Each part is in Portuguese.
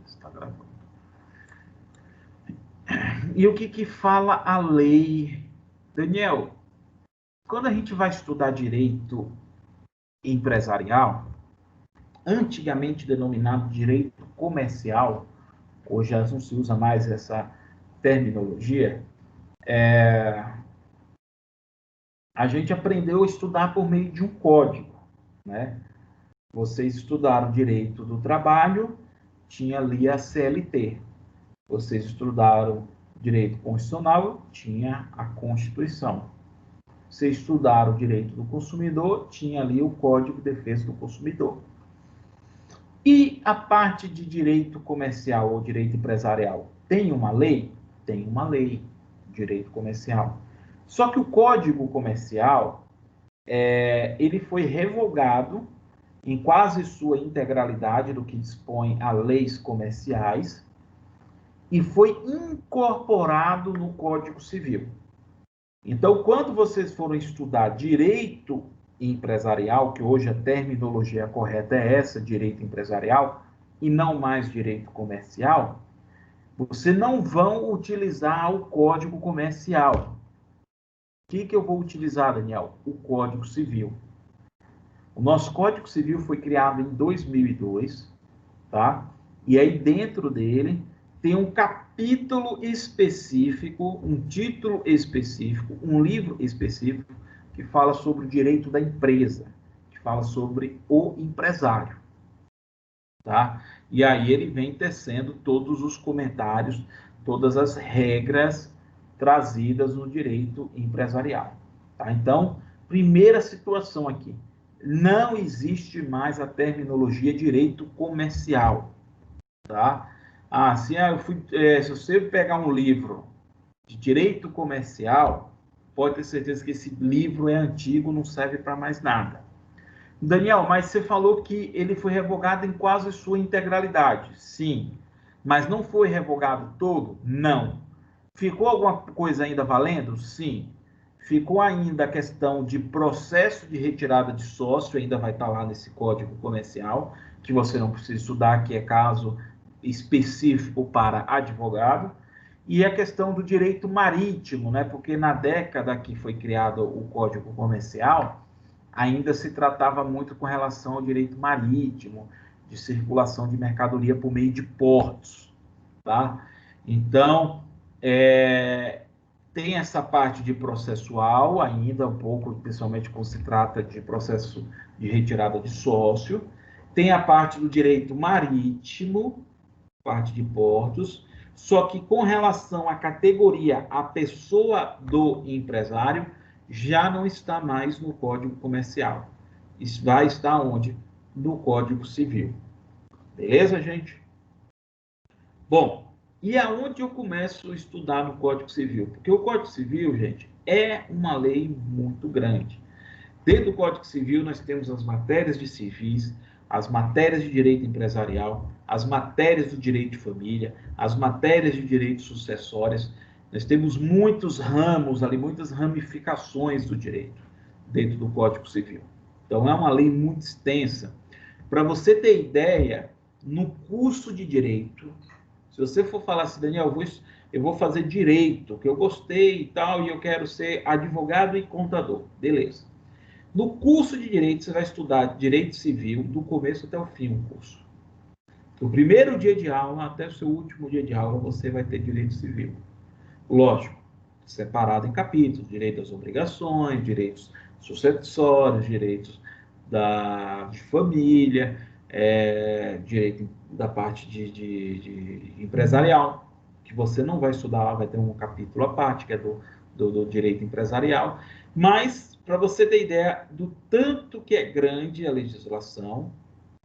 Está gravando. E o que fala a lei? Daniel, quando a gente vai estudar direito empresarial, antigamente denominado direito comercial, hoje já não se usa mais essa terminologia, a gente aprendeu a estudar por meio de um código, né? Vocês estudaram direito do trabalho, tinha ali a CLT. Vocês estudaram direito constitucional, tinha a Constituição. Vocês estudaram direito do consumidor, tinha ali o Código de Defesa do Consumidor. E a parte de direito comercial ou direito empresarial, tem uma lei? Tem uma lei, direito comercial. Só que o Código Comercial, ele foi revogado em quase sua integralidade do que dispõe a leis comerciais e foi incorporado no Código Civil. Então, quando vocês forem estudar direito empresarial, que hoje a terminologia correta é essa, direito empresarial, e não mais direito comercial, vocês não vão utilizar o Código Comercial. O que eu vou utilizar, Daniel? O Código Civil. O nosso Código Civil foi criado em 2002, tá? E aí dentro dele tem um capítulo específico, um título específico, um livro específico que fala sobre o direito da empresa, que fala sobre o empresário, tá? E aí ele vem tecendo todos os comentários, todas as regras trazidas no direito empresarial, tá? Então, primeira situação aqui, não existe mais a terminologia direito comercial, tá? Se você pegar um livro de direito comercial, pode ter certeza que esse livro é antigo, não serve para mais nada. Daniel, mas você falou que ele foi revogado em quase sua integralidade. Sim, mas não foi revogado todo? Não. Ficou alguma coisa ainda valendo? Sim. Ficou ainda a questão de processo de retirada de sócio, ainda vai estar lá nesse Código Comercial, que você não precisa estudar, que é caso específico para advogado. E a questão do direito marítimo, né? Porque na década que foi criado o Código Comercial, ainda se tratava muito com relação ao direito marítimo, de circulação de mercadoria por meio de portos, tá? Então, tem essa parte de processual ainda um pouco, principalmente quando se trata de processo de retirada de sócio. Tem a parte do direito marítimo, parte de portos, só que com relação à categoria, a pessoa do empresário, já não está mais no Código Comercial. Isso vai estar onde? No Código Civil. Beleza, gente? Bom, e aonde eu começo a estudar no Código Civil? Porque o Código Civil, gente, é uma lei muito grande. Dentro do Código Civil, nós temos as matérias de civis, as matérias de direito empresarial, as matérias do direito de família, as matérias de direito sucessórias. Nós temos muitos ramos ali, muitas ramificações do direito dentro do Código Civil. Então, é uma lei muito extensa. Para você ter ideia, no curso de direito, se você for falar assim, Daniel, eu vou fazer direito, que eu gostei e tal, e eu quero ser advogado e contador. Beleza. No curso de direito, você vai estudar direito civil do começo até o fim do curso. Do primeiro dia de aula até o seu último dia de aula, você vai ter direito civil. Lógico, separado em capítulos, direito das obrigações, direitos sucessórios, direitos de família, direito da parte de empresarial, que você não vai estudar lá, vai ter um capítulo à parte, que é do direito empresarial. Mas, para você ter ideia do tanto que é grande a legislação,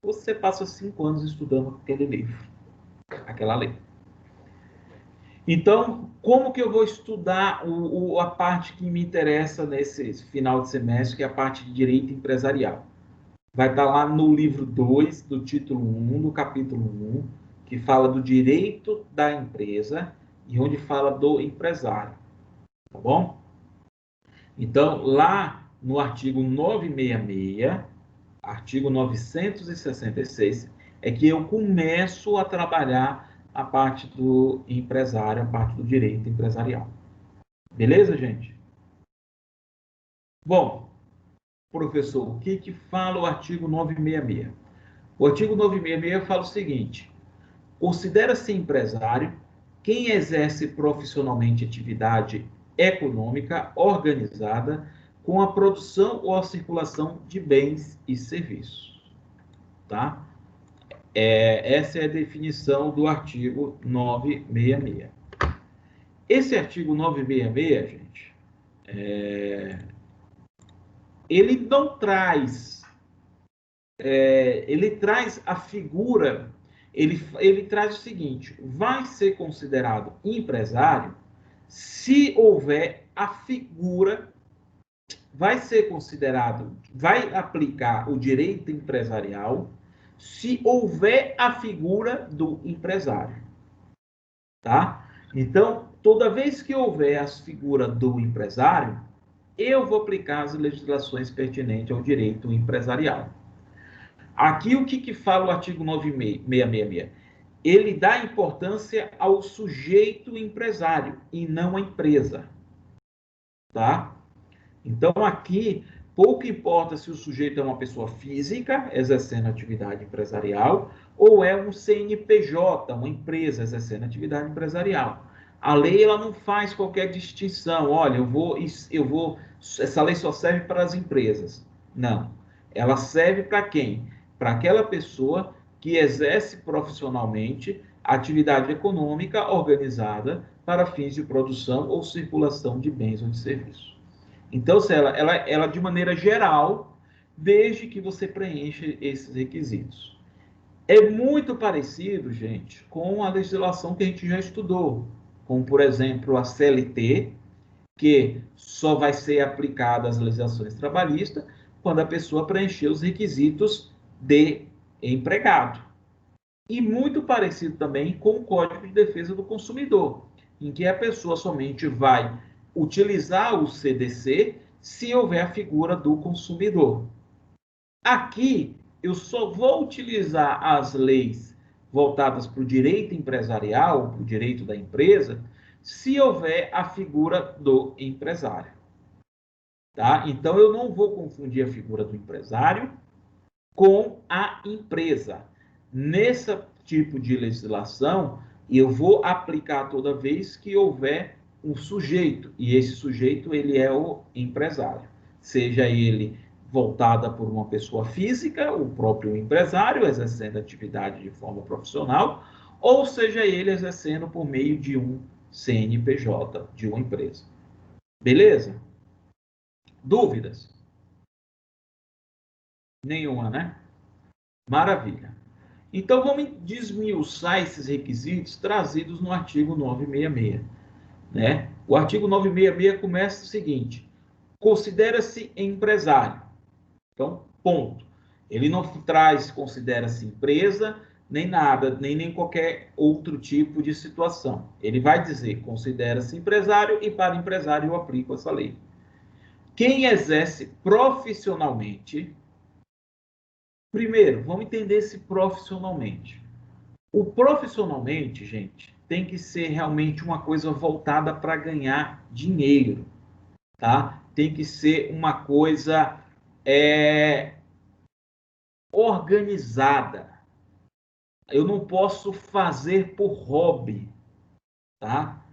você passa 5 anos estudando aquele livro, aquela lei. Então, como que eu vou estudar a parte que me interessa nesse final de semestre, que é a parte de direito empresarial? Vai estar lá no livro 2, do título 1, do capítulo 1, que fala do direito da empresa e onde fala do empresário, tá bom? Então, lá no artigo 966, artigo 966, é que eu começo a trabalhar a parte do empresário, a parte do direito empresarial. Beleza, gente? Bom, professor, o que fala o artigo 966? O artigo 966 fala o seguinte: considera-se empresário quem exerce profissionalmente atividade econômica organizada com a produção ou a circulação de bens e serviços. Tá? Essa é a definição do artigo 966. Esse artigo 966, gente, ele não traz, ele traz a figura, ele traz o seguinte: vai ser considerado empresário se houver a figura, vai ser considerado, vai aplicar o direito empresarial se houver a figura do empresário, tá? Então, toda vez que houver a figura do empresário, eu vou aplicar as legislações pertinentes ao direito empresarial. Aqui, o que fala o artigo 966? Ele dá importância ao sujeito empresário e não à empresa, tá? Então, aqui, pouco importa se o sujeito é uma pessoa física, exercendo atividade empresarial, ou é um CNPJ, uma empresa exercendo atividade empresarial. A lei ela não faz qualquer distinção. Olha, essa lei só serve para as empresas. Não. Ela serve para quem? Para aquela pessoa que exerce profissionalmente atividade econômica organizada para fins de produção ou circulação de bens ou de serviços. Então, ela de maneira geral, desde que você preencha esses requisitos. É muito parecido, gente, com a legislação que a gente já estudou, como, por exemplo, a CLT, que só vai ser aplicada às legislações trabalhistas quando a pessoa preencher os requisitos de empregado. E muito parecido também com o Código de Defesa do Consumidor, em que a pessoa somente vai utilizar o CDC se houver a figura do consumidor. Aqui, eu só vou utilizar as leis voltadas para o direito empresarial, para o direito da empresa, se houver a figura do empresário. Tá? Então, eu não vou confundir a figura do empresário com a empresa. Nesse tipo de legislação, eu vou aplicar toda vez que houver um sujeito, e esse sujeito ele é o empresário, seja ele voltada por uma pessoa física, o próprio empresário exercendo atividade de forma profissional, ou seja ele exercendo por meio de um CNPJ, de uma empresa. Beleza? Dúvidas? Nenhuma, né? Maravilha. Então, vamos desmiuçar esses requisitos trazidos no artigo 966. Né? O artigo 966 começa o seguinte: considera-se empresário. Então, ponto. Ele não traz considera-se empresa, nem nada, nem qualquer outro tipo de situação. Ele vai dizer considera-se empresário e para empresário eu aplico essa lei. Quem exerce profissionalmente. Primeiro, vamos entender esse profissionalmente. O profissionalmente, gente, tem que ser realmente uma coisa voltada para ganhar dinheiro, tá? Tem que ser uma coisa organizada. Eu não posso fazer por hobby, tá?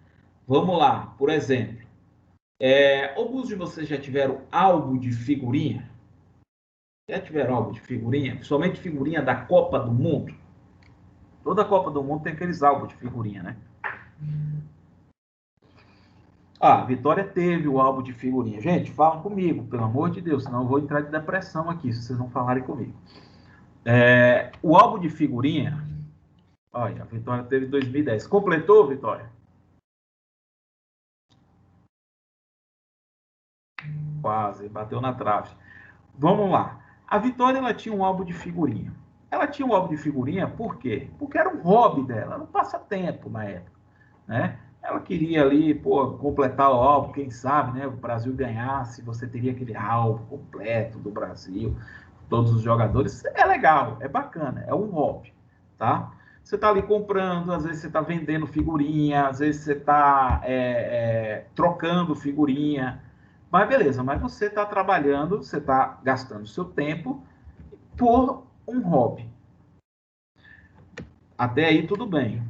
Vamos lá, por exemplo, alguns de vocês já tiveram álbum de figurinha? Já tiveram álbum de figurinha? Principalmente figurinha da Copa do Mundo? Toda a Copa do Mundo tem aqueles álbuns de figurinha, né? Ah, a Vitória teve o álbum de figurinha. Gente, falam comigo, pelo amor de Deus, senão eu vou entrar de depressão aqui, se vocês não falarem comigo. O álbum de figurinha, olha, a Vitória teve em 2010. Completou, Vitória? Quase, bateu na trave. Vamos lá. A Vitória, ela tinha um álbum de figurinha. Ela tinha um álbum de figurinha por quê? Porque era um hobby dela, era um passatempo na época, né? Ela queria ali, completar o álbum, quem sabe, né? O Brasil ganhasse, você teria aquele álbum completo do Brasil, todos os jogadores. É legal, é bacana, é um hobby. tá? Você está ali comprando, às vezes você está vendendo figurinha, às vezes você está trocando figurinha, mas beleza, mas você está trabalhando, você está gastando seu tempo por um hobby. Até aí tudo bem.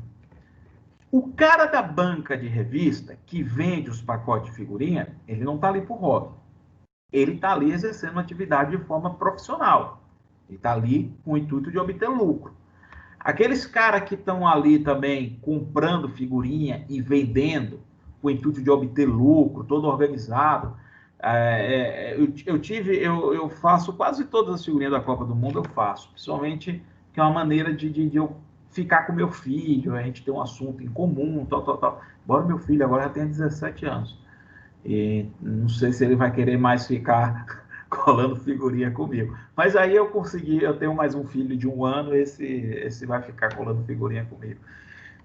O cara da banca de revista que vende os pacotes de figurinha, ele não está ali por hobby. Ele está ali exercendo uma atividade de forma profissional. Ele está ali com o intuito de obter lucro. Aqueles caras que estão ali também comprando figurinha e vendendo com o intuito de obter lucro, todo organizado. Eu faço quase todas as figurinhas da Copa do Mundo, eu faço. Principalmente que é uma maneira de eu ficar com meu filho, a gente ter um assunto em comum, tal, tal, tal. Embora meu filho agora já tenha 17 anos. E não sei se ele vai querer mais ficar colando figurinha comigo. Mas aí eu consegui, eu tenho mais um filho de 1 ano, esse vai ficar colando figurinha comigo.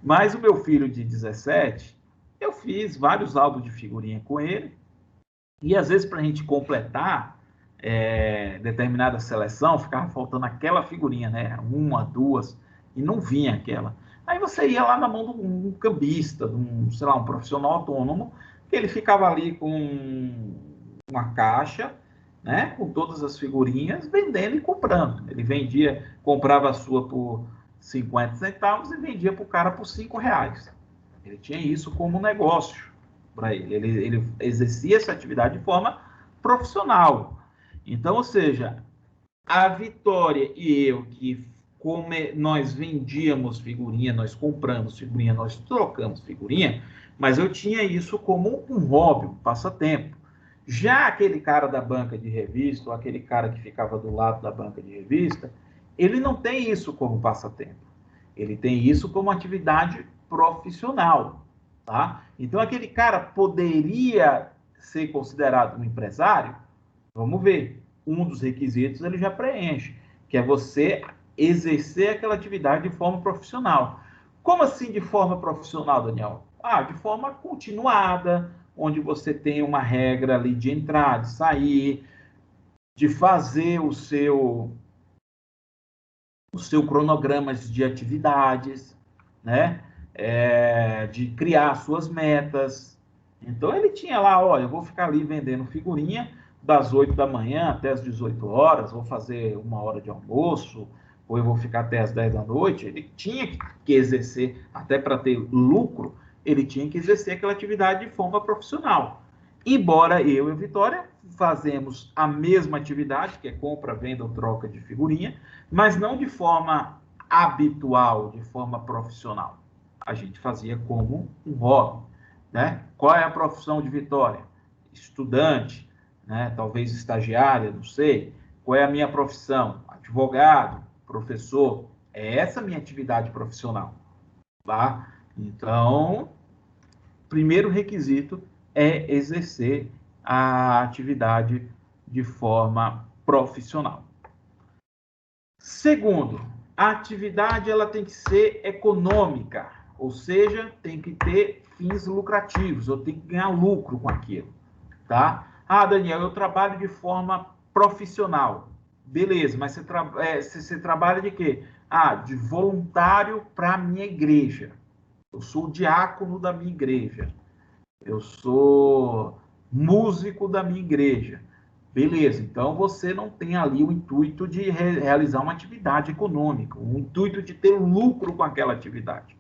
Mas o meu filho de 17, eu fiz vários álbuns de figurinha com ele, e às vezes para a gente completar determinada seleção, ficava faltando aquela figurinha, né? Uma, duas, e não vinha aquela. Aí você ia lá na mão de um cambista, de um, sei lá, um profissional autônomo, que ele ficava ali com uma caixa, né? Com todas as figurinhas, vendendo e comprando. Ele vendia, comprava a sua por 50 centavos e vendia para o cara por R$ 5. Ele tinha isso como negócio para ele. Ele exercia essa atividade de forma profissional. Então, ou seja, a Vitória e eu, que como nós vendíamos figurinha, nós compramos figurinha, nós trocamos figurinha, mas eu tinha isso como um hobby, um passatempo. Já aquele cara da banca de revista, ou aquele cara que ficava do lado da banca de revista, ele não tem isso como passatempo. Ele tem isso como atividade profissional, tá? Então aquele cara poderia ser considerado um empresário? Vamos ver. Um dos requisitos ele já preenche, que é você exercer aquela atividade de forma profissional. Como assim de forma profissional, Daniel? De forma continuada, onde você tem uma regra ali de entrar, de sair, de fazer o seu cronograma de atividades, né? De criar suas metas. Então ele tinha lá, olha, eu vou ficar ali vendendo figurinha das 8 da manhã até as 18 horas, vou fazer 1 hora de almoço, ou eu vou ficar até as 10 da noite. Ele tinha que exercer, até para ter lucro, ele tinha que exercer aquela atividade de forma profissional. Embora eu e a Vitória fazemos a mesma atividade, que é compra, venda ou troca de figurinha, mas não de forma habitual, de forma profissional. A gente fazia como um hobby, né? Qual é a profissão de Vitória? Estudante, né? Talvez estagiária, não sei. Qual é a minha profissão? Advogado, professor. É essa a minha atividade profissional, tá? Então, primeiro requisito é exercer a atividade de forma profissional. Segundo, a atividade ela tem que ser econômica, ou seja, tem que ter fins lucrativos, eu tenho que ganhar lucro com aquilo, tá? Daniel, eu trabalho de forma profissional. Beleza, mas você trabalha de quê? De voluntário para a minha igreja. Eu sou o diácono da minha igreja. Eu sou músico da minha igreja. Beleza, então você não tem ali o intuito de realizar uma atividade econômica, o intuito de ter lucro com aquela atividade,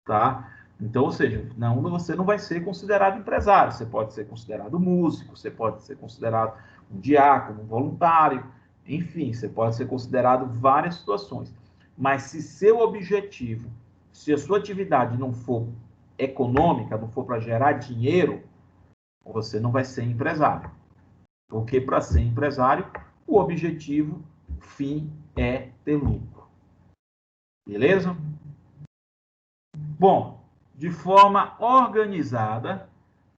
tá? Então, ou seja, não, você não vai ser considerado empresário, você pode ser considerado músico, você pode ser considerado um diácono, um voluntário, enfim, você pode ser considerado várias situações. Mas se seu objetivo, se a sua atividade não for econômica, não for para gerar dinheiro, você não vai ser empresário. Porque para ser empresário, o objetivo, o fim é ter lucro. Beleza? Bom, de forma organizada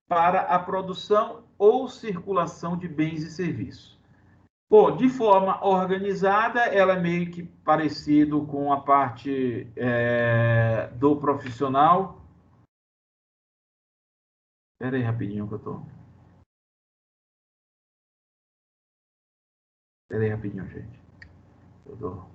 para a produção ou circulação de bens e serviços. Bom, de forma organizada, ela é meio que parecido com a parte do profissional. Espera aí rapidinho que eu tô. Espera aí rapidinho, gente. Eu tô.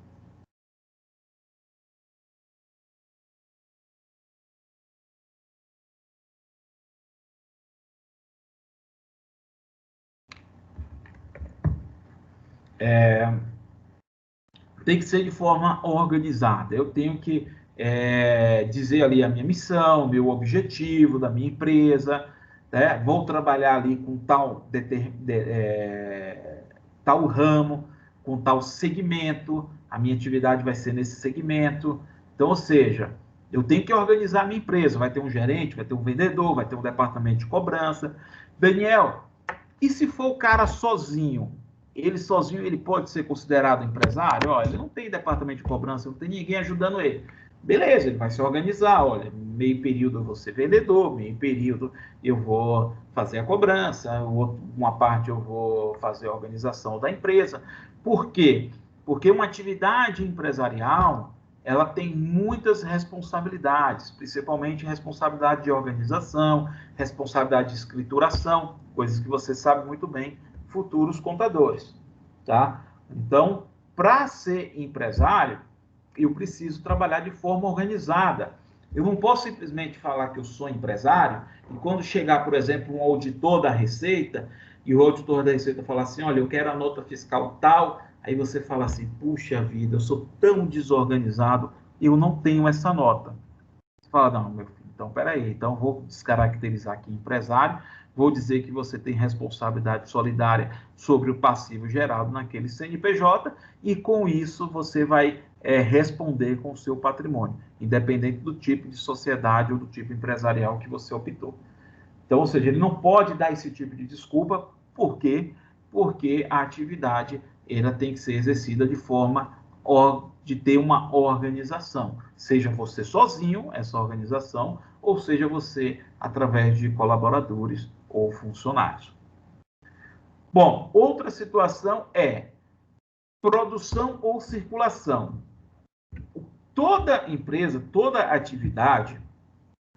tem que ser de forma organizada. Eu tenho que dizer ali a minha missão, meu objetivo da minha empresa, né? Vou trabalhar ali com tal ramo, com tal segmento, a minha atividade vai ser nesse segmento. Então, ou seja, eu tenho que organizar a minha empresa. Vai ter um gerente, vai ter um vendedor, vai ter um departamento de cobrança. Daniel, e se for o cara sozinho? Ele sozinho, ele pode ser considerado empresário? Olha, ele não tem departamento de cobrança, não tem ninguém ajudando ele. Beleza, ele vai se organizar. Olha, meio período eu vou ser vendedor, meio período eu vou fazer a cobrança, uma parte eu vou fazer a organização da empresa. Por quê? Porque uma atividade empresarial, ela tem muitas responsabilidades, principalmente responsabilidade de organização, responsabilidade de escrituração, coisas que você sabe muito bem, futuros contadores, tá? Então, para ser empresário, eu preciso trabalhar de forma organizada. Eu não posso simplesmente falar que eu sou empresário e quando chegar, por exemplo, um auditor da Receita e o auditor da Receita falar assim, olha, eu quero a nota fiscal tal, aí você fala assim, puxa vida, eu sou tão desorganizado, eu não tenho essa nota. Você fala, não, meu filho, então peraí, então vou descaracterizar aqui empresário, vou dizer que você tem responsabilidade solidária sobre o passivo gerado naquele CNPJ e com isso você vai responder com o seu patrimônio, independente do tipo de sociedade ou do tipo empresarial que você optou. Então, ou seja, ele não pode dar esse tipo de desculpa, por quê? Porque a atividade ela tem que ser exercida de forma de ter uma organização, seja você sozinho, essa organização, ou seja você através de colaboradores ou funcionários. Bom, outra situação é produção ou circulação. Toda empresa, toda atividade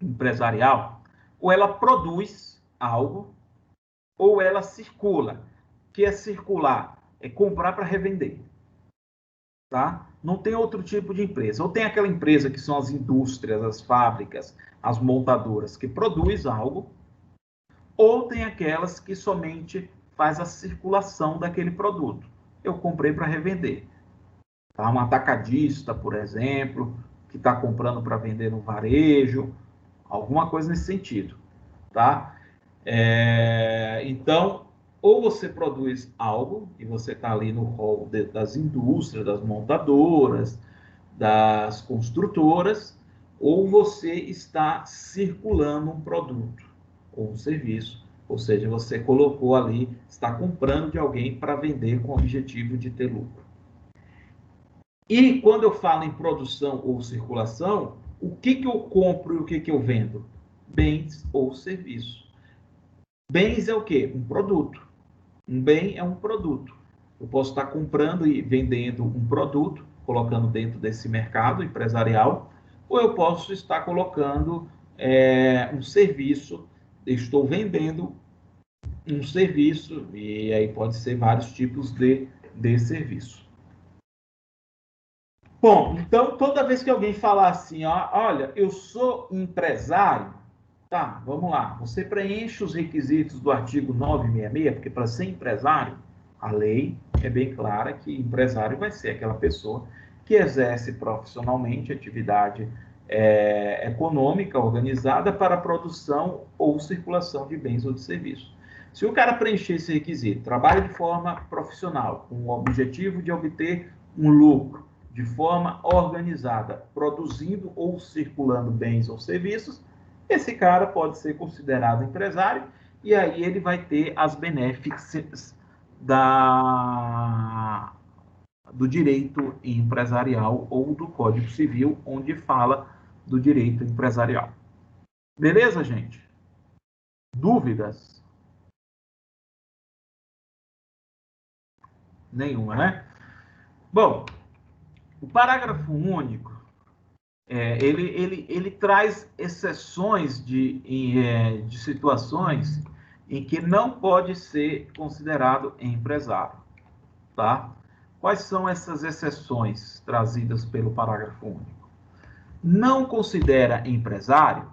empresarial, ou ela produz algo, ou ela circula. O que é circular? É comprar para revender. Tá? Não tem outro tipo de empresa. Ou tem aquela empresa que são as indústrias, as fábricas, as montadoras, que produz algo, ou tem aquelas que somente faz a circulação daquele produto. Eu comprei para revender. Tá? Um atacadista, por exemplo, que está comprando para vender no varejo, alguma coisa nesse sentido. Tá? Então, ou você produz algo, e você está ali no rol das indústrias, das montadoras, das construtoras, ou você está circulando um produto ou um serviço, ou seja, você colocou ali, está comprando de alguém para vender com o objetivo de ter lucro. E quando eu falo em produção ou circulação, o que eu compro e o que eu vendo? Bens ou serviços. Bens é o quê? Um produto. Um bem é um produto. Eu posso estar comprando e vendendo um produto, colocando dentro desse mercado empresarial, ou eu posso estar colocando um serviço, estou vendendo um serviço, e aí pode ser vários tipos de serviço. Bom, então toda vez que alguém falar assim, ó, olha, eu sou empresário, tá, vamos lá, você preenche os requisitos do artigo 966, porque para ser empresário, a lei é bem clara que empresário vai ser aquela pessoa que exerce profissionalmente atividade econômica organizada para a produção ou circulação de bens ou de serviços. Se o cara preencher esse requisito, trabalha de forma profissional, com o objetivo de obter um lucro, de forma organizada, produzindo ou circulando bens ou serviços, esse cara pode ser considerado empresário e aí ele vai ter as benéficas do direito empresarial ou do Código Civil, onde fala do direito empresarial. Beleza, gente? Dúvidas? Nenhuma, né? Bom, o parágrafo único, ele traz exceções de situações em que não pode ser considerado empresário, tá? Quais são essas exceções trazidas pelo parágrafo único? Não considera empresário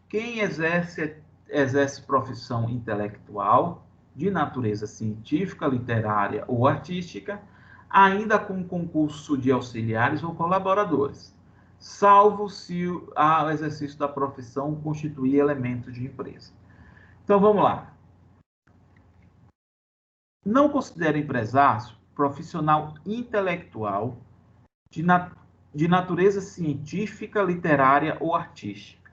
quem exerce profissão intelectual, de natureza científica, literária ou artística, ainda com concurso de auxiliares ou colaboradores, salvo se o exercício da profissão constituir elemento de empresa. Então, vamos lá. Não considera empresário profissional intelectual de natureza científica, literária ou artística.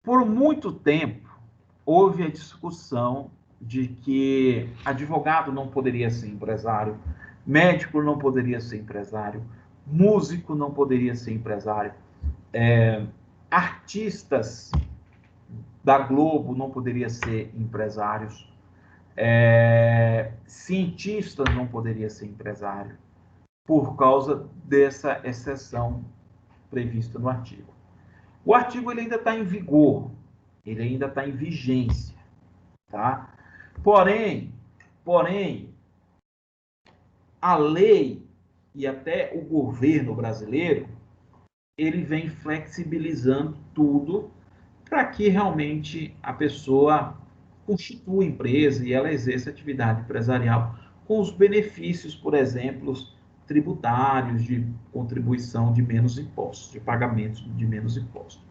Por muito tempo, houve a discussão de que advogado não poderia ser empresário, médico não poderia ser empresário, músico não poderia ser empresário, artistas da Globo não poderiam ser empresários, cientistas não poderiam ser empresário, por causa dessa exceção prevista no artigo. O artigo ele ainda está em vigor, ele ainda está em vigência, tá? Porém, a lei e até o governo brasileiro, ele vem flexibilizando tudo para que realmente a pessoa constitua empresa e ela exerça atividade empresarial com os benefícios, por exemplo, tributários, de contribuição de menos impostos, de pagamentos de menos impostos.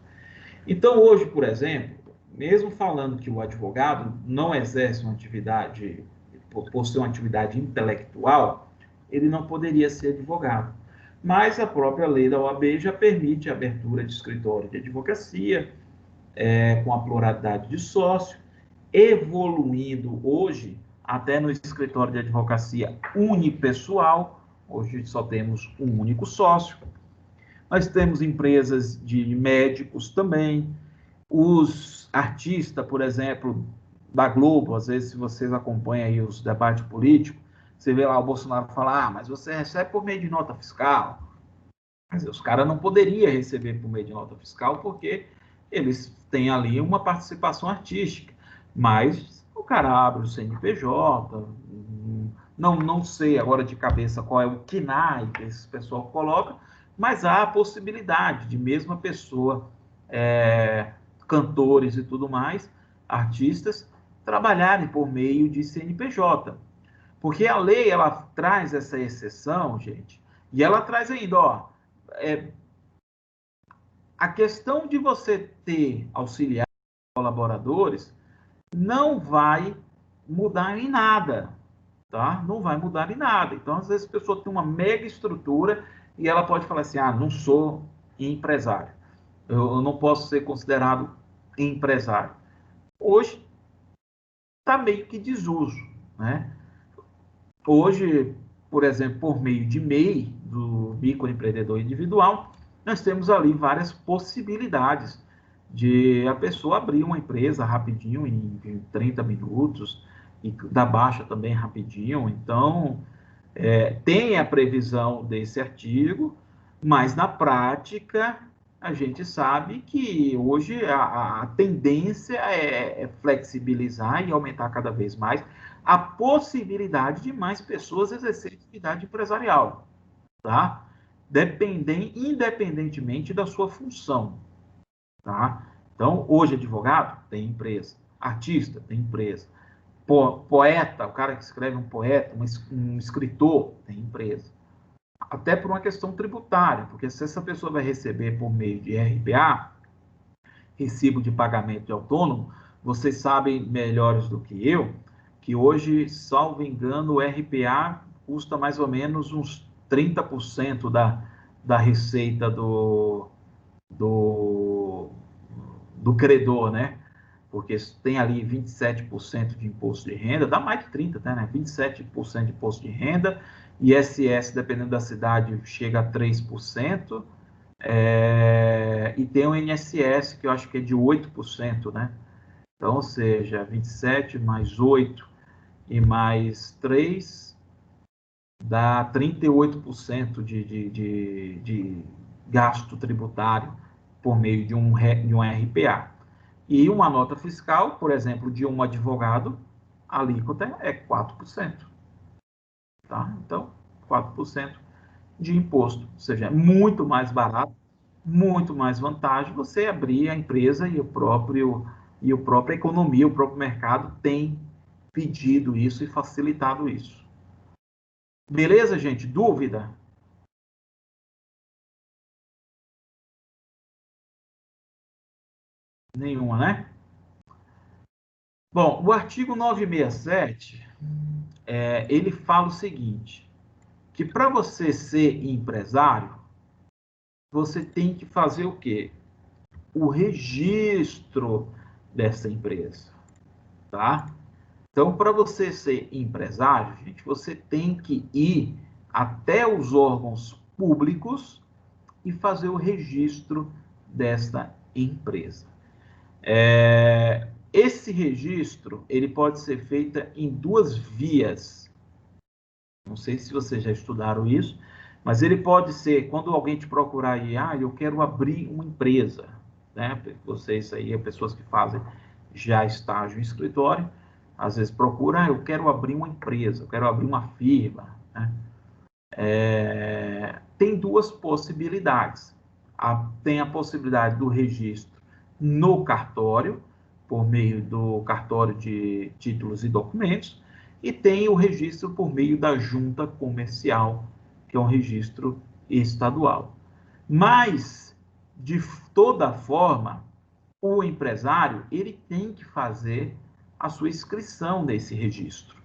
Então, hoje, por exemplo, mesmo falando que o advogado não exerce uma atividade, por ser uma atividade intelectual, ele não poderia ser advogado. Mas a própria lei da OAB já permite a abertura de escritório de advocacia, com a pluralidade de sócio, evoluindo hoje até no escritório de advocacia unipessoal. Hoje só temos um único sócio. Nós temos empresas de médicos também. Os artistas, por exemplo, da Globo, às vezes, se vocês acompanham aí os debates políticos, você vê lá o Bolsonaro falar, mas você recebe por meio de nota fiscal. Mas os caras não poderiam receber por meio de nota fiscal porque eles têm ali uma participação artística. Mas o cara abre o CNPJ, não sei agora de cabeça qual é o KNAI que esse pessoal coloca, mas há a possibilidade de mesmo a pessoa, cantores e tudo mais, artistas, trabalharem por meio de CNPJ. Porque a lei, ela traz essa exceção, gente, e ela traz ainda, a questão de você ter auxiliares, colaboradores, não vai mudar em nada, tá? Não vai mudar em nada. Então, às vezes, a pessoa tem uma mega estrutura e ela pode falar assim, não sou empresário. Eu não posso ser considerado empresário. Hoje, está meio que desuso, né? Hoje, por exemplo, por meio de MEI, do microempreendedor individual, nós temos ali várias possibilidades de a pessoa abrir uma empresa rapidinho, em 30 minutos, e da baixa também rapidinho. Então, tem a previsão desse artigo, mas na prática a gente sabe que hoje a tendência é flexibilizar e aumentar cada vez mais a possibilidade de mais pessoas exercerem atividade empresarial, tá? Independentemente da sua função, tá? Então, hoje, advogado tem empresa, artista tem empresa, poeta, o cara que escreve um poeta, um escritor tem empresa. Até por uma questão tributária, porque se essa pessoa vai receber por meio de RPA, recibo de pagamento de autônomo, vocês sabem melhores do que eu, que hoje, salvo engano, o RPA custa mais ou menos uns 30% da receita do credor, né? Porque tem ali 27% de imposto de renda, dá mais de 30%, né? 27% de imposto de renda, ISS, dependendo da cidade, chega a 3%, e tem o INSS, que eu acho que é de 8%, né? Então, ou seja, 27 mais 8 e mais 3 dá 38% de gasto tributário por meio de um RPA. E uma nota fiscal, por exemplo, de um advogado, a alíquota é 4%. Tá? Então, 4% de imposto. Ou seja, é muito mais barato, muito mais vantagem você abrir a empresa e o próprio e a própria economia, o próprio mercado tem pedido isso e facilitado isso. Beleza, gente? Dúvida? Nenhuma, né? Bom, o artigo 967, ele fala o seguinte, que para você ser empresário, você tem que fazer o quê? O registro dessa empresa, tá? Então, para você ser empresário, gente, você tem que ir até os órgãos públicos e fazer o registro desta empresa. Esse registro, ele pode ser feito em duas vias. Não sei se vocês já estudaram isso, mas ele pode ser, quando alguém te procurar aí, eu quero abrir uma empresa, né? Vocês aí, pessoas que fazem já estágio em escritório, às vezes procuram, eu quero abrir uma empresa, eu quero abrir uma firma, né? Tem duas possibilidades. Tem a possibilidade do registro no cartório, por meio do cartório de títulos e documentos, e tem o registro por meio da junta comercial, que é um registro estadual. Mas, de toda forma, o empresário ele tem que fazer a sua inscrição nesse registro,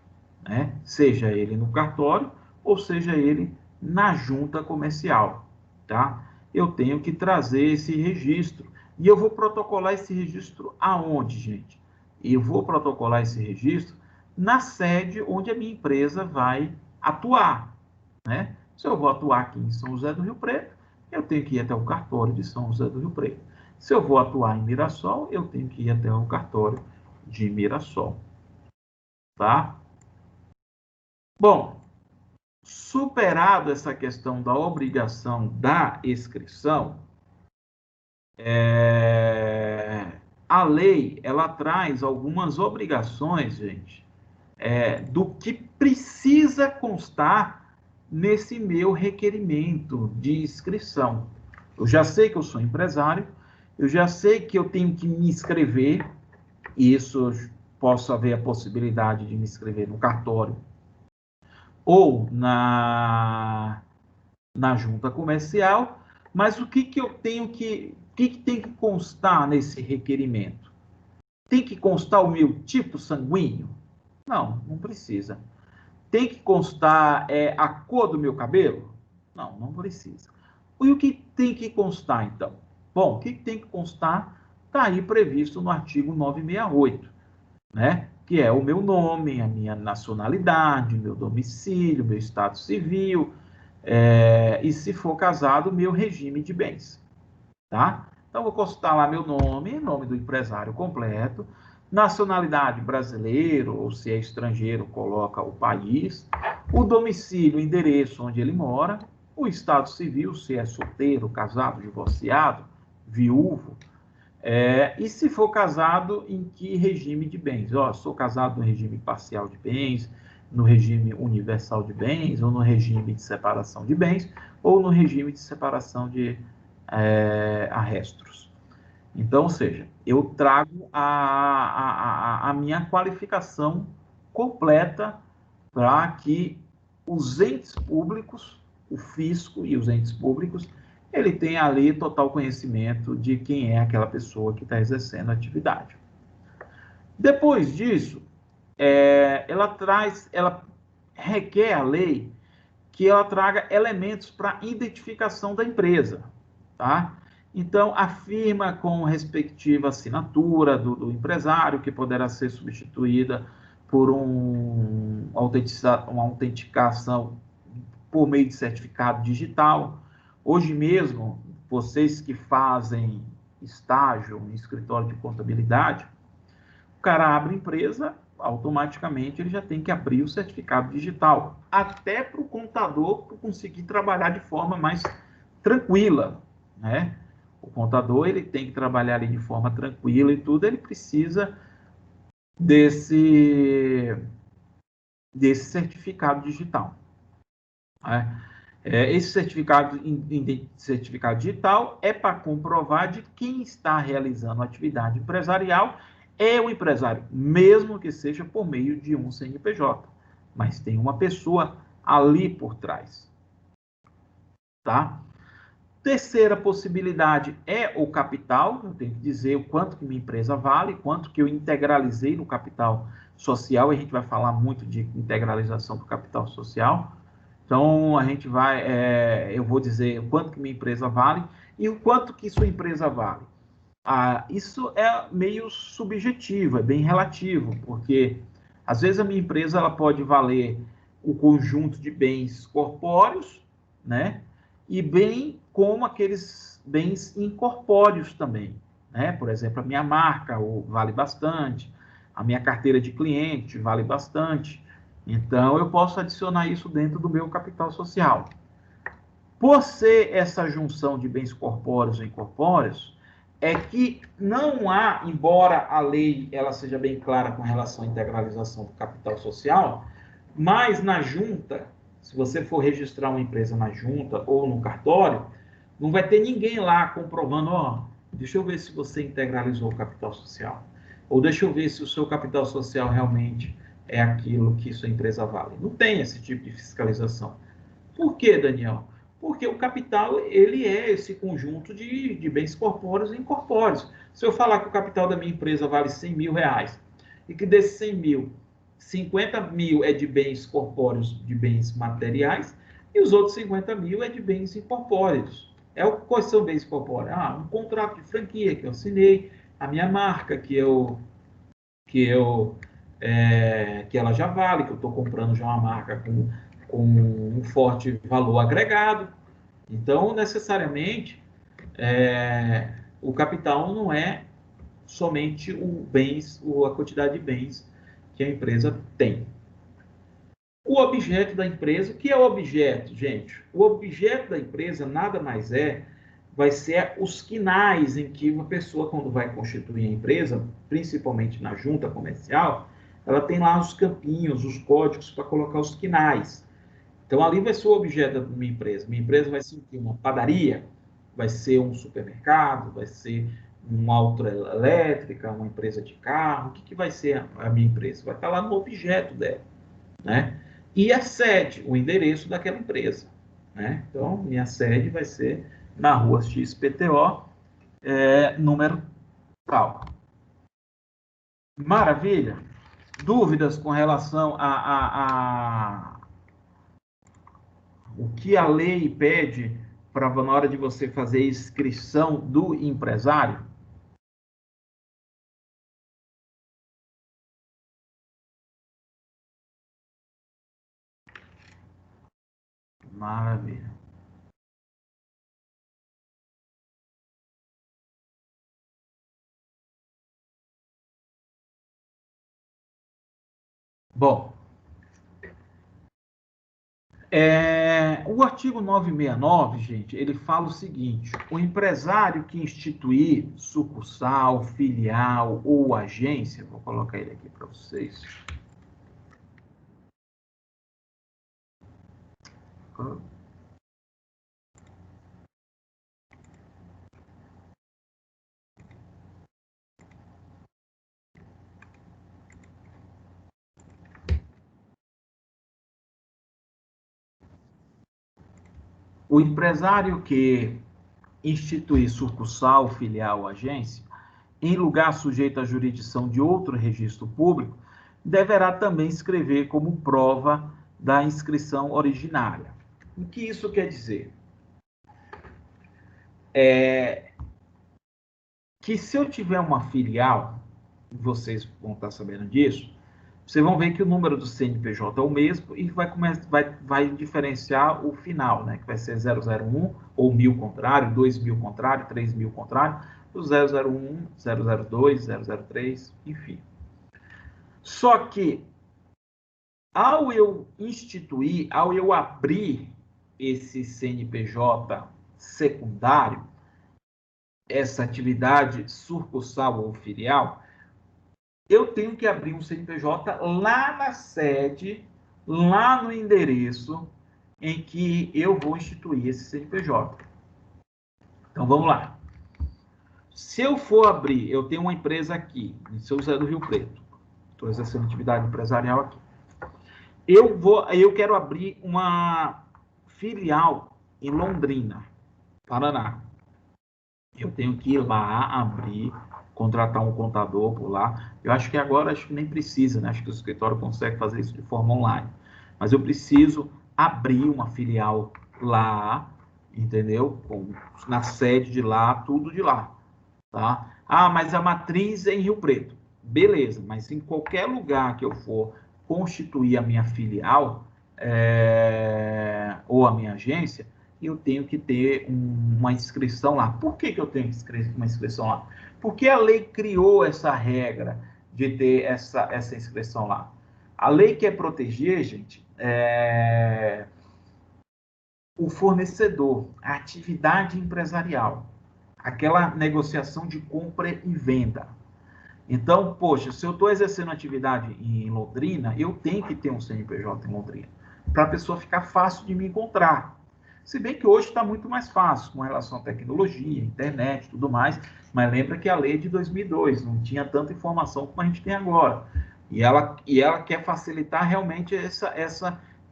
né? Seja ele no cartório ou seja ele na junta comercial, tá? Eu tenho que trazer esse registro e eu vou protocolar esse registro aonde, gente? Eu vou protocolar esse registro na sede onde a minha empresa vai atuar, né? Se eu vou atuar aqui em São José do Rio Preto, eu tenho que ir até o cartório de São José do Rio Preto. Se eu vou atuar em Mirassol, eu tenho que ir até o cartório de Mirassol, tá? Bom, superado essa questão da obrigação da inscrição, a lei ela traz algumas obrigações, gente, do que precisa constar nesse meu requerimento de inscrição. Eu já sei que eu sou empresário, eu já sei que eu tenho que me inscrever, e isso posso haver a possibilidade de me inscrever no cartório ou na junta comercial, mas o que eu tenho o que tem que constar nesse requerimento? Tem que constar o meu tipo sanguíneo? Não, não precisa. Tem que constar a cor do meu cabelo? Não, não precisa. E o que tem que constar, então? Bom, o que tem que constar está aí previsto no artigo 968, né? Que é o meu nome, a minha nacionalidade, meu domicílio, meu estado civil, e se for casado, meu regime de bens, tá? Então, vou constar lá meu nome, nome do empresário completo, nacionalidade brasileiro, ou se é estrangeiro, coloca o país, o domicílio, o endereço onde ele mora, o estado civil, se é solteiro, casado, divorciado, viúvo, e se for casado, em que regime de bens? Sou casado no regime parcial de bens, no regime universal de bens, ou no regime de separação de bens, ou no regime de separação de arrestos. Então, ou seja, eu trago a minha qualificação completa para que os entes públicos, o fisco e os entes públicos, ele tem ali total conhecimento de quem é aquela pessoa que está exercendo a atividade. Depois disso, ela requer a lei que ela traga elementos para identificação da empresa, tá? Então, a firma com respectiva assinatura do empresário, que poderá ser substituída por uma autenticação por meio de certificado digital. Hoje mesmo, vocês que fazem estágio em escritório de contabilidade, o cara abre empresa, automaticamente ele já tem que abrir o certificado digital, até para o contador conseguir trabalhar de forma mais tranquila, né? O contador ele tem que trabalhar ali de forma tranquila e tudo, ele precisa desse certificado digital, né? Esse certificado digital é para comprovar de quem está realizando atividade empresarial é o empresário, mesmo que seja por meio de um CNPJ, mas tem uma pessoa ali por trás, tá? Terceira possibilidade é o capital, eu tenho que dizer o quanto que minha empresa vale, quanto que eu integralizei no capital social, a gente vai falar muito de integralização do capital social, então a gente vai, eu vou dizer o quanto que minha empresa vale e o quanto que sua empresa vale. Isso é meio subjetivo, é bem relativo, porque às vezes a minha empresa ela pode valer o conjunto de bens corpóreos, né? E bem como aqueles bens incorpóreos também, né? Por exemplo, a minha marca vale bastante, a minha carteira de cliente vale bastante. Então, eu posso adicionar isso dentro do meu capital social. Por ser essa junção de bens corpóreos e incorpóreos, é que não há, embora a lei ela seja bem clara com relação à integralização do capital social, mas na junta, se você for registrar uma empresa na junta ou no cartório, não vai ter ninguém lá comprovando, ó, deixa eu ver se você integralizou o capital social. Ou deixa eu ver se o seu capital social realmente é aquilo que sua empresa vale. Não tem esse tipo de fiscalização. Por quê, Daniel? Porque o capital, ele é esse conjunto de bens corpóreos e incorpóreos. Se eu falar que o capital da minha empresa vale 100 mil reais, e que desses 100 mil, 50 mil é de bens corpóreos, de bens materiais, e os outros 50 mil é de bens incorpóreos. Quais são bens corpóreos? Um contrato de franquia que eu assinei, a minha marca que ela já vale, que eu estou comprando já uma marca com um forte valor agregado. Então, necessariamente, o capital não é somente a quantidade de bens que a empresa tem. O objeto da empresa, o que é o objeto, gente? O objeto da empresa nada mais vai ser os quinais em que uma pessoa, quando vai constituir a empresa, principalmente na junta comercial, ela tem lá os campinhos, os códigos para colocar os quinais. Então, ali vai ser o objeto da minha empresa. Minha empresa vai ser uma padaria, vai ser um supermercado, vai ser uma autoelétrica, uma empresa de carro. O que vai ser a minha empresa? Vai estar lá no objeto dela, né? E a sede, o endereço daquela empresa, né? Então, minha sede vai ser na rua XPTO, número tal. Maravilha? Dúvidas com relação a o que a lei pede para na hora de você fazer a inscrição do empresário? Maravilha. Bom, o artigo 969, gente, ele fala o seguinte: o empresário que instituir sucursal, filial ou agência, vou colocar ele aqui para vocês. O empresário que instituir sucursal, filial ou agência, em lugar sujeito à jurisdição de outro registro público, deverá também escrever como prova da inscrição originária. O que isso quer dizer? Que se eu tiver uma filial, vocês vão estar sabendo disso, vocês vão ver que o número do CNPJ é o mesmo e vai diferenciar o final, né? Que vai ser 001 ou 1000 contrário, 2000 contrário, 3000 contrário, o 001, 002, 003, enfim. Só que, ao eu instituir, ao eu abrir esse CNPJ secundário, essa atividade sucursal ou filial, eu tenho que abrir um CNPJ lá na sede, lá no endereço em que eu vou instituir esse CNPJ. Então, vamos lá. Se eu for abrir, eu tenho uma empresa aqui, em São José do Rio Preto, estou exercendo atividade empresarial aqui. Eu quero abrir uma filial em Londrina, Paraná. Eu tenho que ir lá abrir, contratar um contador por lá. Eu acho que agora acho que nem precisa, né? Acho que o escritório consegue fazer isso de forma online. Mas eu preciso abrir uma filial lá, entendeu? Na sede de lá, tudo de lá, tá? Ah, mas a matriz é em Rio Preto. Beleza, mas em qualquer lugar que eu for constituir a minha filial, ou a minha agência, eu tenho que ter uma inscrição lá. Por que eu tenho uma inscrição lá? Porque a lei criou essa regra de ter essa inscrição lá. A lei quer proteger, gente, o fornecedor, a atividade empresarial, aquela negociação de compra e venda. Então, poxa, se eu estou exercendo atividade em Londrina, eu tenho que ter um CNPJ em Londrina, para a pessoa ficar fácil de me encontrar. Se bem que hoje está muito mais fácil com relação à tecnologia, internet, tudo mais, mas lembra que a lei é de 2002, não tinha tanta informação como a gente tem agora. E ela quer facilitar realmente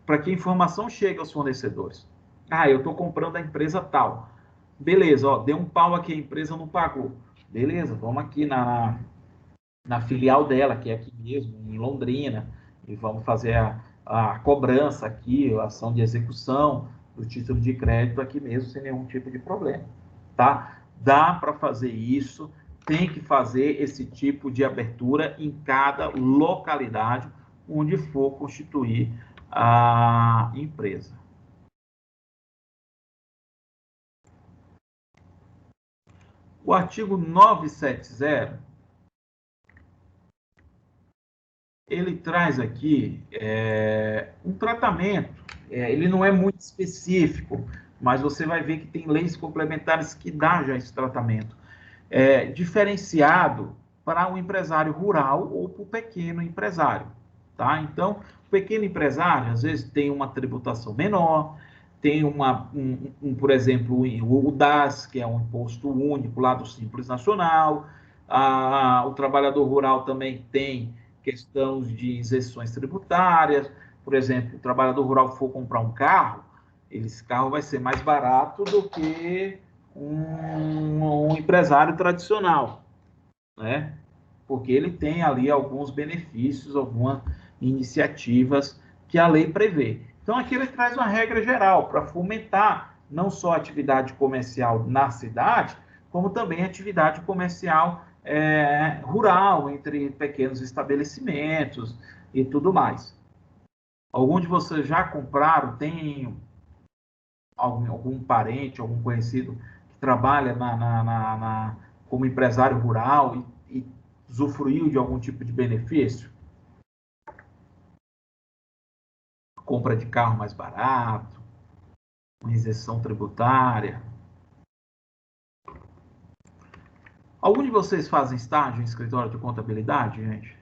para que a informação chegue aos fornecedores. Ah, eu estou comprando a empresa tal. Beleza, ó, deu um pau aqui, a empresa não pagou. Beleza, vamos aqui na filial dela, que é aqui mesmo, em Londrina, e vamos fazer a cobrança aqui, a ação de execução do título de crédito aqui mesmo, sem nenhum tipo de problema, tá? Dá para fazer isso, tem que fazer esse tipo de abertura em cada localidade onde for constituir a empresa. O artigo 970, ele traz aqui um tratamento. Ele não é muito específico, mas você vai ver que tem leis complementares que dá já esse tratamento. Diferenciado para o empresário rural ou para o pequeno empresário. Tá? Então, o pequeno empresário, às vezes, tem uma tributação menor, tem por exemplo, o DAS, que é um imposto único lá do Simples Nacional. O trabalhador rural também tem questões de isenções tributárias. Por exemplo, o trabalhador rural for comprar um carro, esse carro vai ser mais barato do que um empresário tradicional, né? Porque ele tem ali alguns benefícios, algumas iniciativas que a lei prevê. Então, aqui ele traz uma regra geral para fomentar não só a atividade comercial na cidade, como também a atividade comercial rural, entre pequenos estabelecimentos e tudo mais. Algum de vocês já compraram, tem algum parente, algum conhecido que trabalha como empresário rural e usufruiu de algum tipo de benefício? Compra de carro mais barato, uma isenção tributária. Algum de vocês fazem estágio em escritório de contabilidade, gente?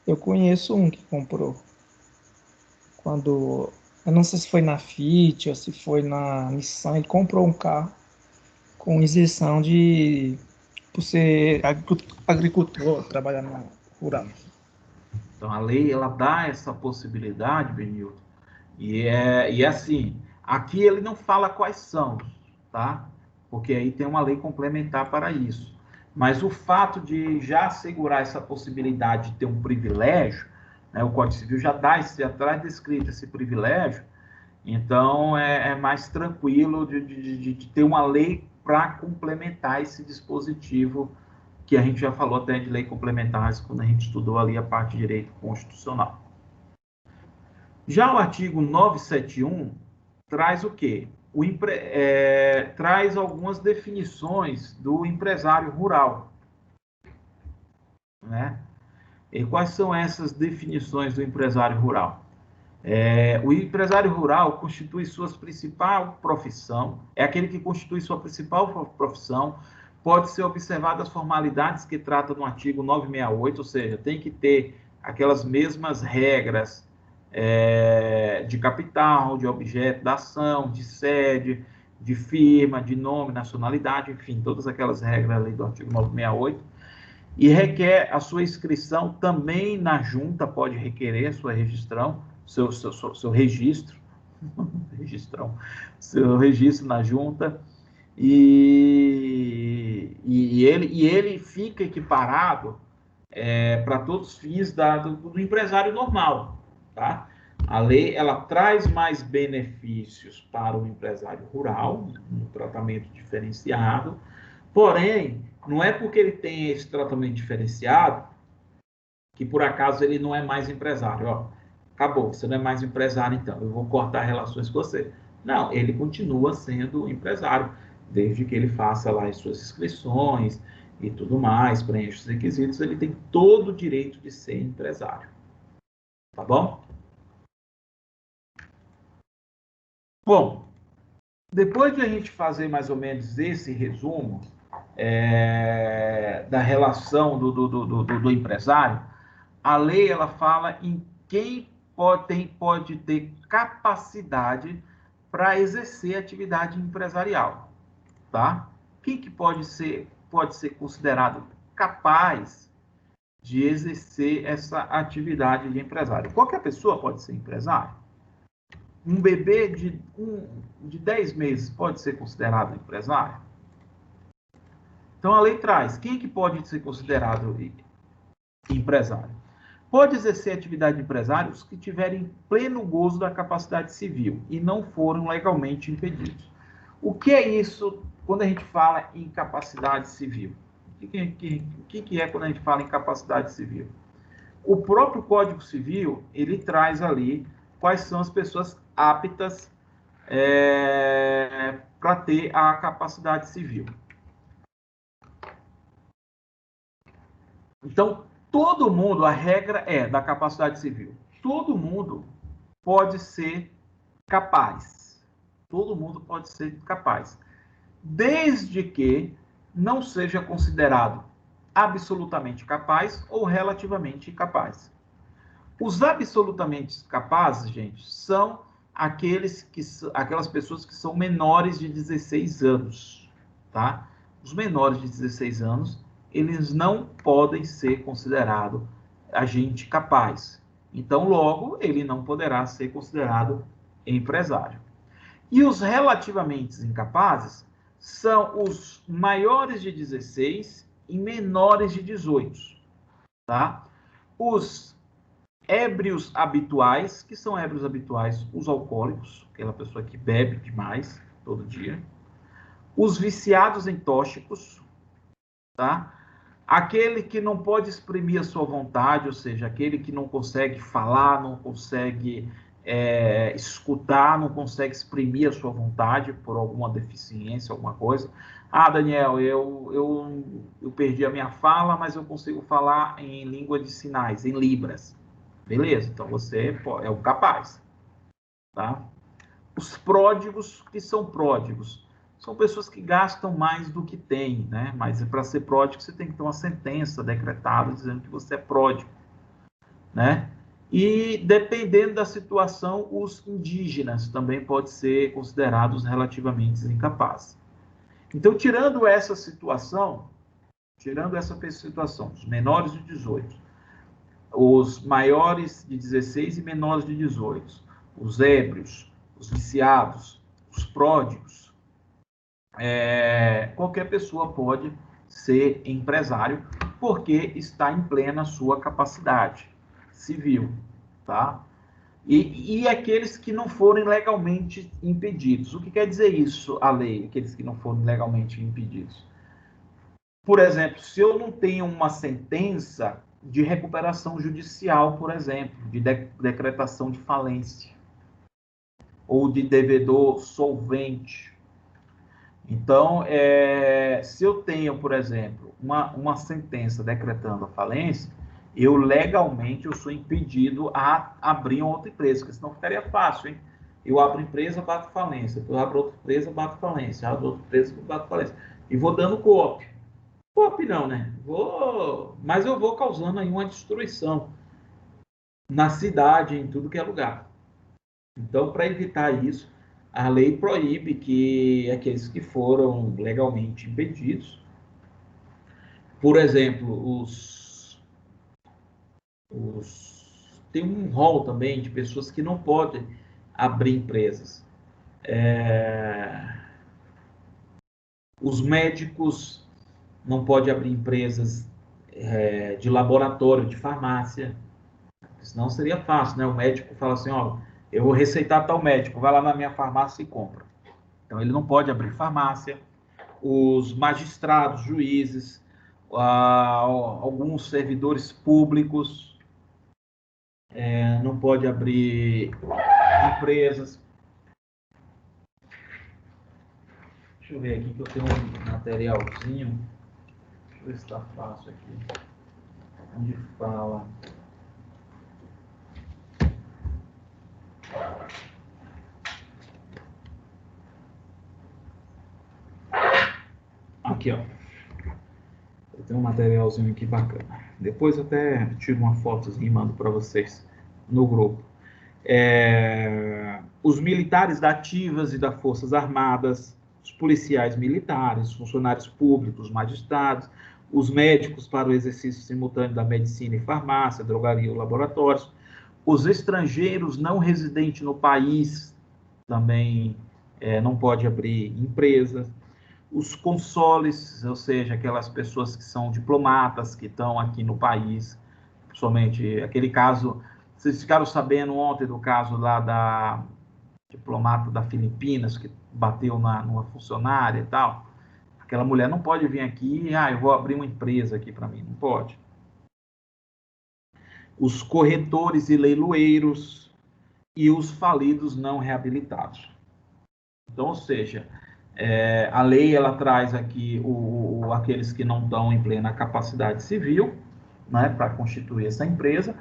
Eu conheço um que comprou. Quando. Eu não sei se foi na Fiat ou se foi na Nissan, ele comprou um carro com isenção de. Por ser agricultor, trabalhar no rural. Então, a lei ela dá essa possibilidade, Benilton, e assim, aqui ele não fala quais são, tá? Porque aí tem uma lei complementar para isso. Mas o fato de já assegurar essa possibilidade de ter um privilégio, né, o Código Civil já traz descrito esse privilégio, então é mais tranquilo de ter uma lei para complementar esse dispositivo que a gente já falou até de lei complementares quando a gente estudou ali a parte de direito constitucional. Já o artigo 971 traz o quê? Traz algumas definições do empresário rural, né? E quais são essas definições do empresário rural? O empresário rural constitui sua principal profissão, é aquele que constitui sua principal profissão, pode ser observado as formalidades que trata no artigo 968, ou seja, tem que ter aquelas mesmas regras de capital, de objeto da ação, de sede, de firma, de nome, nacionalidade, enfim, todas aquelas regras ali do artigo 968, e requer a sua inscrição também na junta, pode requerer a sua registrão, seu registro, seu registro na junta, e ele fica equiparado para todos os fins do empresário normal, tá? A lei, ela traz mais benefícios para o empresário rural, um tratamento diferenciado, porém, não é porque ele tem esse tratamento diferenciado que, por acaso, ele não é mais empresário. Ó, acabou, você não é mais empresário, então, eu vou cortar relações com você. Não, ele continua sendo empresário, desde que ele faça lá as suas inscrições e tudo mais, preencha os requisitos, ele tem todo o direito de ser empresário. Tá bom? Bom, depois de a gente fazer mais ou menos esse resumo da relação do empresário, a lei ela fala em quem pode ter capacidade para exercer atividade empresarial, tá? Quem que pode ser considerado capaz de exercer essa atividade de empresário? Qualquer pessoa pode ser empresário. Um bebê de 10 meses pode ser considerado empresário? Então, a lei traz, quem que pode ser considerado empresário? Pode exercer atividade de empresário os que tiverem pleno gozo da capacidade civil e não foram legalmente impedidos. O que é isso quando a gente fala em capacidade civil? O que é quando a gente fala em capacidade civil? O próprio Código Civil, ele traz ali quais são as pessoas aptas para ter a capacidade civil. Então, todo mundo, a regra é da capacidade civil. Todo mundo pode ser capaz. Todo mundo pode ser capaz. Desde que não seja considerado absolutamente capaz ou relativamente capaz. Os absolutamente capazes, gente, são aquelas pessoas que são menores de 16 anos, tá? Os menores de 16 anos, eles não podem ser considerados agente capaz. Então, logo, ele não poderá ser considerado empresário. E os relativamente incapazes são os maiores de 16 e menores de 18, tá? Os ébrios habituais, que são ébrios habituais, os alcoólicos, aquela pessoa que bebe demais todo dia. Os viciados em tóxicos, tá? Aquele que não pode exprimir a sua vontade, ou seja, aquele que não consegue falar, não consegue escutar, não consegue exprimir a sua vontade por alguma deficiência, alguma coisa. Ah, Daniel, eu perdi a minha fala, mas eu consigo falar em língua de sinais, em libras. Beleza, então você é o capaz. Tá? Os pródigos, que são pródigos? São pessoas que gastam mais do que têm, né? Mas para ser pródigo, você tem que ter uma sentença decretada dizendo que você é pródigo, né? E, dependendo da situação, os indígenas também podem ser considerados relativamente incapazes. Então, tirando essa situação, os menores de 18, os maiores de 16 e menores de 18, os ébrios, os viciados, os pródigos, qualquer pessoa pode ser empresário porque está em plena sua capacidade civil, tá? E aqueles que não forem legalmente impedidos. O que quer dizer isso, a lei? Aqueles que não forem legalmente impedidos. Por exemplo, se eu não tenho uma sentença de recuperação judicial, por exemplo, de decretação de falência, ou de devedor solvente. Então, se eu tenho, por exemplo, uma sentença decretando a falência, eu sou impedido a abrir uma outra empresa, porque senão ficaria fácil, hein? Eu abro empresa, bato falência. Eu abro outra empresa, bato falência. Eu abro outra empresa, bato falência. E vou dando coop. Coop não, né? Mas eu vou causando aí uma destruição na cidade, em tudo que é lugar. Então, para evitar isso, a lei proíbe que aqueles que foram legalmente impedidos, por exemplo, tem um rol também de pessoas que não podem abrir empresas. Os médicos não podem abrir empresas de laboratório, de farmácia, senão seria fácil, né? O médico fala assim, ó, eu vou receitar tal médico, vai lá na minha farmácia e compra. Então, ele não pode abrir farmácia. Os magistrados, juízes, alguns servidores públicos, não pode abrir empresas. Deixa eu ver aqui que eu tenho um materialzinho. Deixa eu ver se está fácil aqui. Onde fala. Aqui, ó. Eu tenho um materialzinho aqui bacana. Depois eu até tiro uma fotozinha e mando para vocês no grupo. Os militares da ativas e das Forças Armadas, os policiais militares, funcionários públicos, magistrados, os médicos para o exercício simultâneo da medicina e farmácia, drogaria ou laboratórios, os estrangeiros não residentes no país também não pode abrir empresas, os consoles, ou seja, aquelas pessoas que são diplomatas, que estão aqui no país, somente aquele caso, vocês ficaram sabendo ontem do caso lá da diplomata da Filipinas, que bateu numa funcionária e tal, aquela mulher não pode vir aqui, eu vou abrir uma empresa aqui para mim, não pode. Os corretores e leiloeiros e os falidos não reabilitados. Então, ou seja, a lei ela traz aqui aqueles que não estão em plena capacidade civil, né, para constituir essa empresa,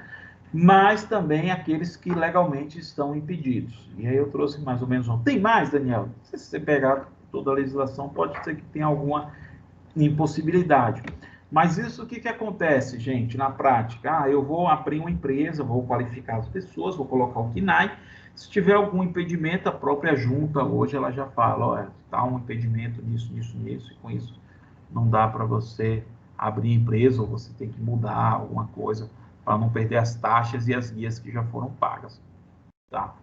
mas também aqueles que legalmente estão impedidos. E aí eu trouxe mais ou menos um. Tem mais, Daniel? Se você pegar toda a legislação, pode ser que tenha alguma impossibilidade. Mas isso o que acontece, gente, na prática? Eu vou abrir uma empresa, vou qualificar as pessoas, vou colocar o KNAI. Se tiver algum impedimento, a própria junta hoje ela já fala, olha, está um impedimento nisso, e com isso não dá para você abrir empresa, ou você tem que mudar alguma coisa para não perder as taxas e as guias que já foram pagas. Tá?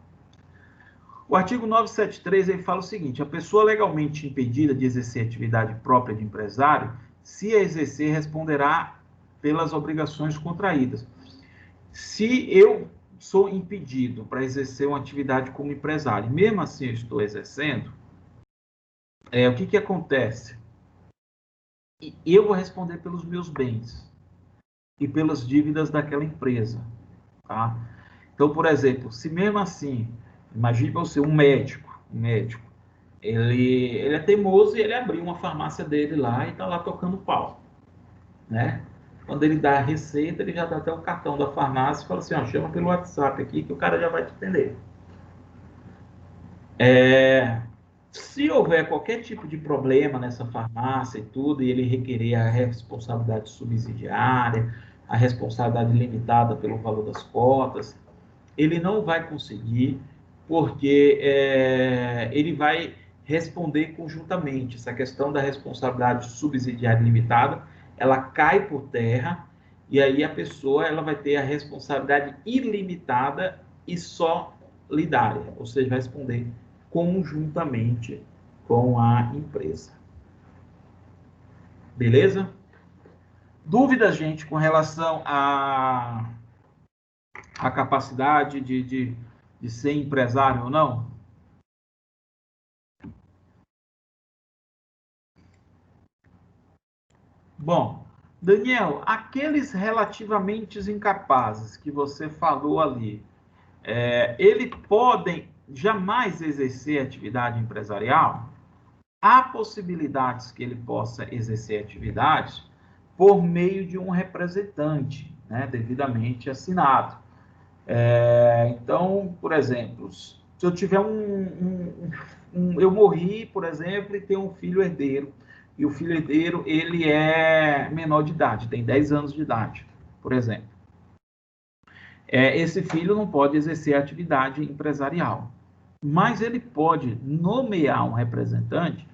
O artigo 973 ele fala o seguinte: a pessoa legalmente impedida de exercer atividade própria de empresário, se a exercer, responderá pelas obrigações contraídas. Se eu sou impedido para exercer uma atividade como empresário, mesmo assim eu estou exercendo, o que acontece? Eu vou responder pelos meus bens e pelas dívidas daquela empresa. Tá? Então, por exemplo, se mesmo assim, imagine você, um médico, ele é teimoso e ele abriu uma farmácia dele lá e está lá tocando pau, né? Quando ele dá a receita, ele já dá até o cartão da farmácia e fala assim, chama pelo WhatsApp aqui que o cara já vai te atender. Se houver qualquer tipo de problema nessa farmácia e tudo, e ele requerer a responsabilidade subsidiária, a responsabilidade limitada pelo valor das cotas, ele não vai conseguir, porque ele vai responder conjuntamente. Essa questão da responsabilidade subsidiária limitada, ela cai por terra, e aí a pessoa ela vai ter a responsabilidade ilimitada e solidária, ou seja, vai responder conjuntamente com a empresa. Beleza? Dúvidas, gente, com relação à capacidade de ser empresário ou não? Bom, Daniel, aqueles relativamente incapazes que você falou ali, eles podem jamais exercer atividade empresarial? Há possibilidades que ele possa exercer atividades por meio de um representante, né, devidamente assinado. Então, por exemplo, se eu tiver eu morri, por exemplo, e tenho um filho herdeiro, e o filho herdeiro ele é menor de idade, tem 10 anos de idade, por exemplo. Esse filho não pode exercer atividade empresarial. mas ele pode nomear um representante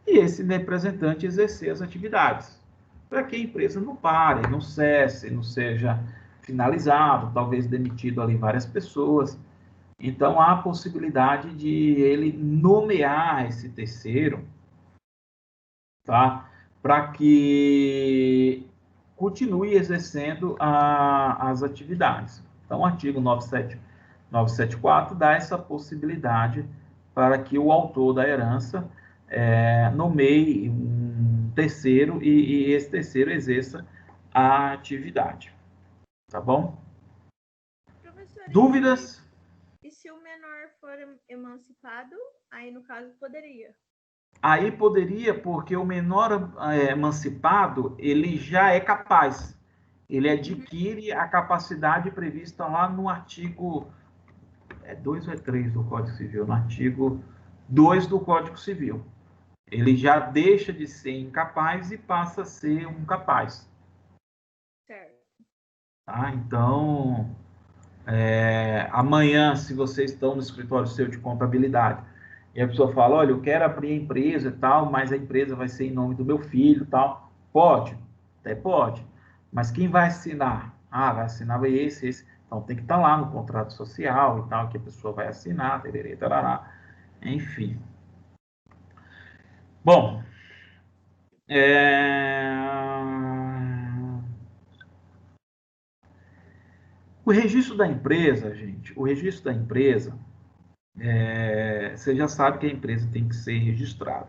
e esse representante exercer as atividades, para que a empresa não pare, não cesse, não seja finalizado, talvez demitido ali várias pessoas. Então, há a possibilidade de ele nomear esse terceiro, tá? Para que continue exercendo as atividades. Então, o artigo 974 dá essa possibilidade para que o autor da herança nomeie um terceiro e esse terceiro exerça a atividade. Tá bom? Professor, Dúvidas? E se o menor for emancipado, aí no caso poderia? Aí poderia, porque o menor emancipado, ele já é capaz. Ele adquire a capacidade prevista lá no artigo 2 ou 3 do Código Civil? No artigo 2 do Código Civil. Ele já deixa de ser incapaz e passa a ser um capaz. Certo. Tá? Então, amanhã, se vocês estão no escritório seu de contabilidade, e a pessoa fala, olha, eu quero abrir a empresa e tal, mas a empresa vai ser em nome do meu filho e tal. Pode? Até pode. Mas quem vai assinar? Ah, vai assinar esse. Então, tem que estar lá no contrato social e tal, que a pessoa vai assinar, tererê, tarará. Enfim. Bom, o registro da empresa, gente, o registro da empresa, você já sabe que a empresa tem que ser registrada,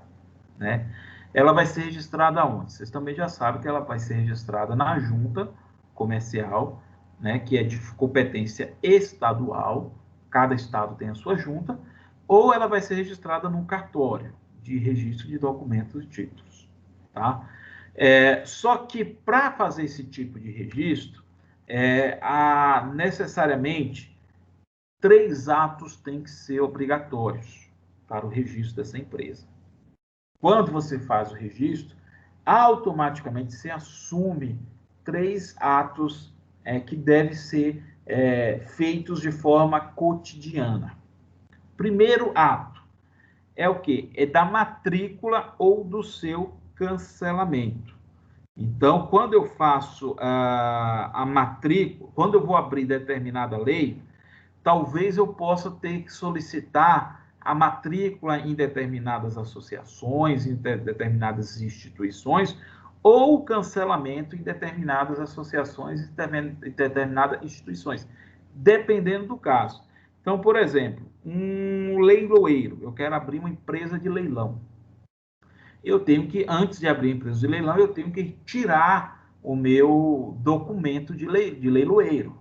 né? Ela vai ser registrada onde? Vocês também já sabem que ela vai ser registrada na junta comercial, né, que é de competência estadual, cada estado tem a sua junta, ou ela vai ser registrada num cartório de registro de documentos e títulos, tá? Só que para fazer esse tipo de registro, há necessariamente 3 atos têm que ser obrigatórios para o registro dessa empresa. Quando você faz o registro, automaticamente você assume 3 atos que devem ser feitos de forma cotidiana. Primeiro ato é o quê? É da matrícula ou do seu cancelamento. Então, quando eu faço a matrícula, quando eu vou abrir determinada lei, talvez eu possa ter que solicitar a matrícula em determinadas associações, em determinadas instituições, ou o cancelamento em determinadas associações e determinadas instituições, dependendo do caso. Então, por exemplo, um leiloeiro, eu quero abrir uma empresa de leilão. Eu tenho que, antes de abrir a empresa de leilão, eu tenho que tirar o meu documento de leiloeiro.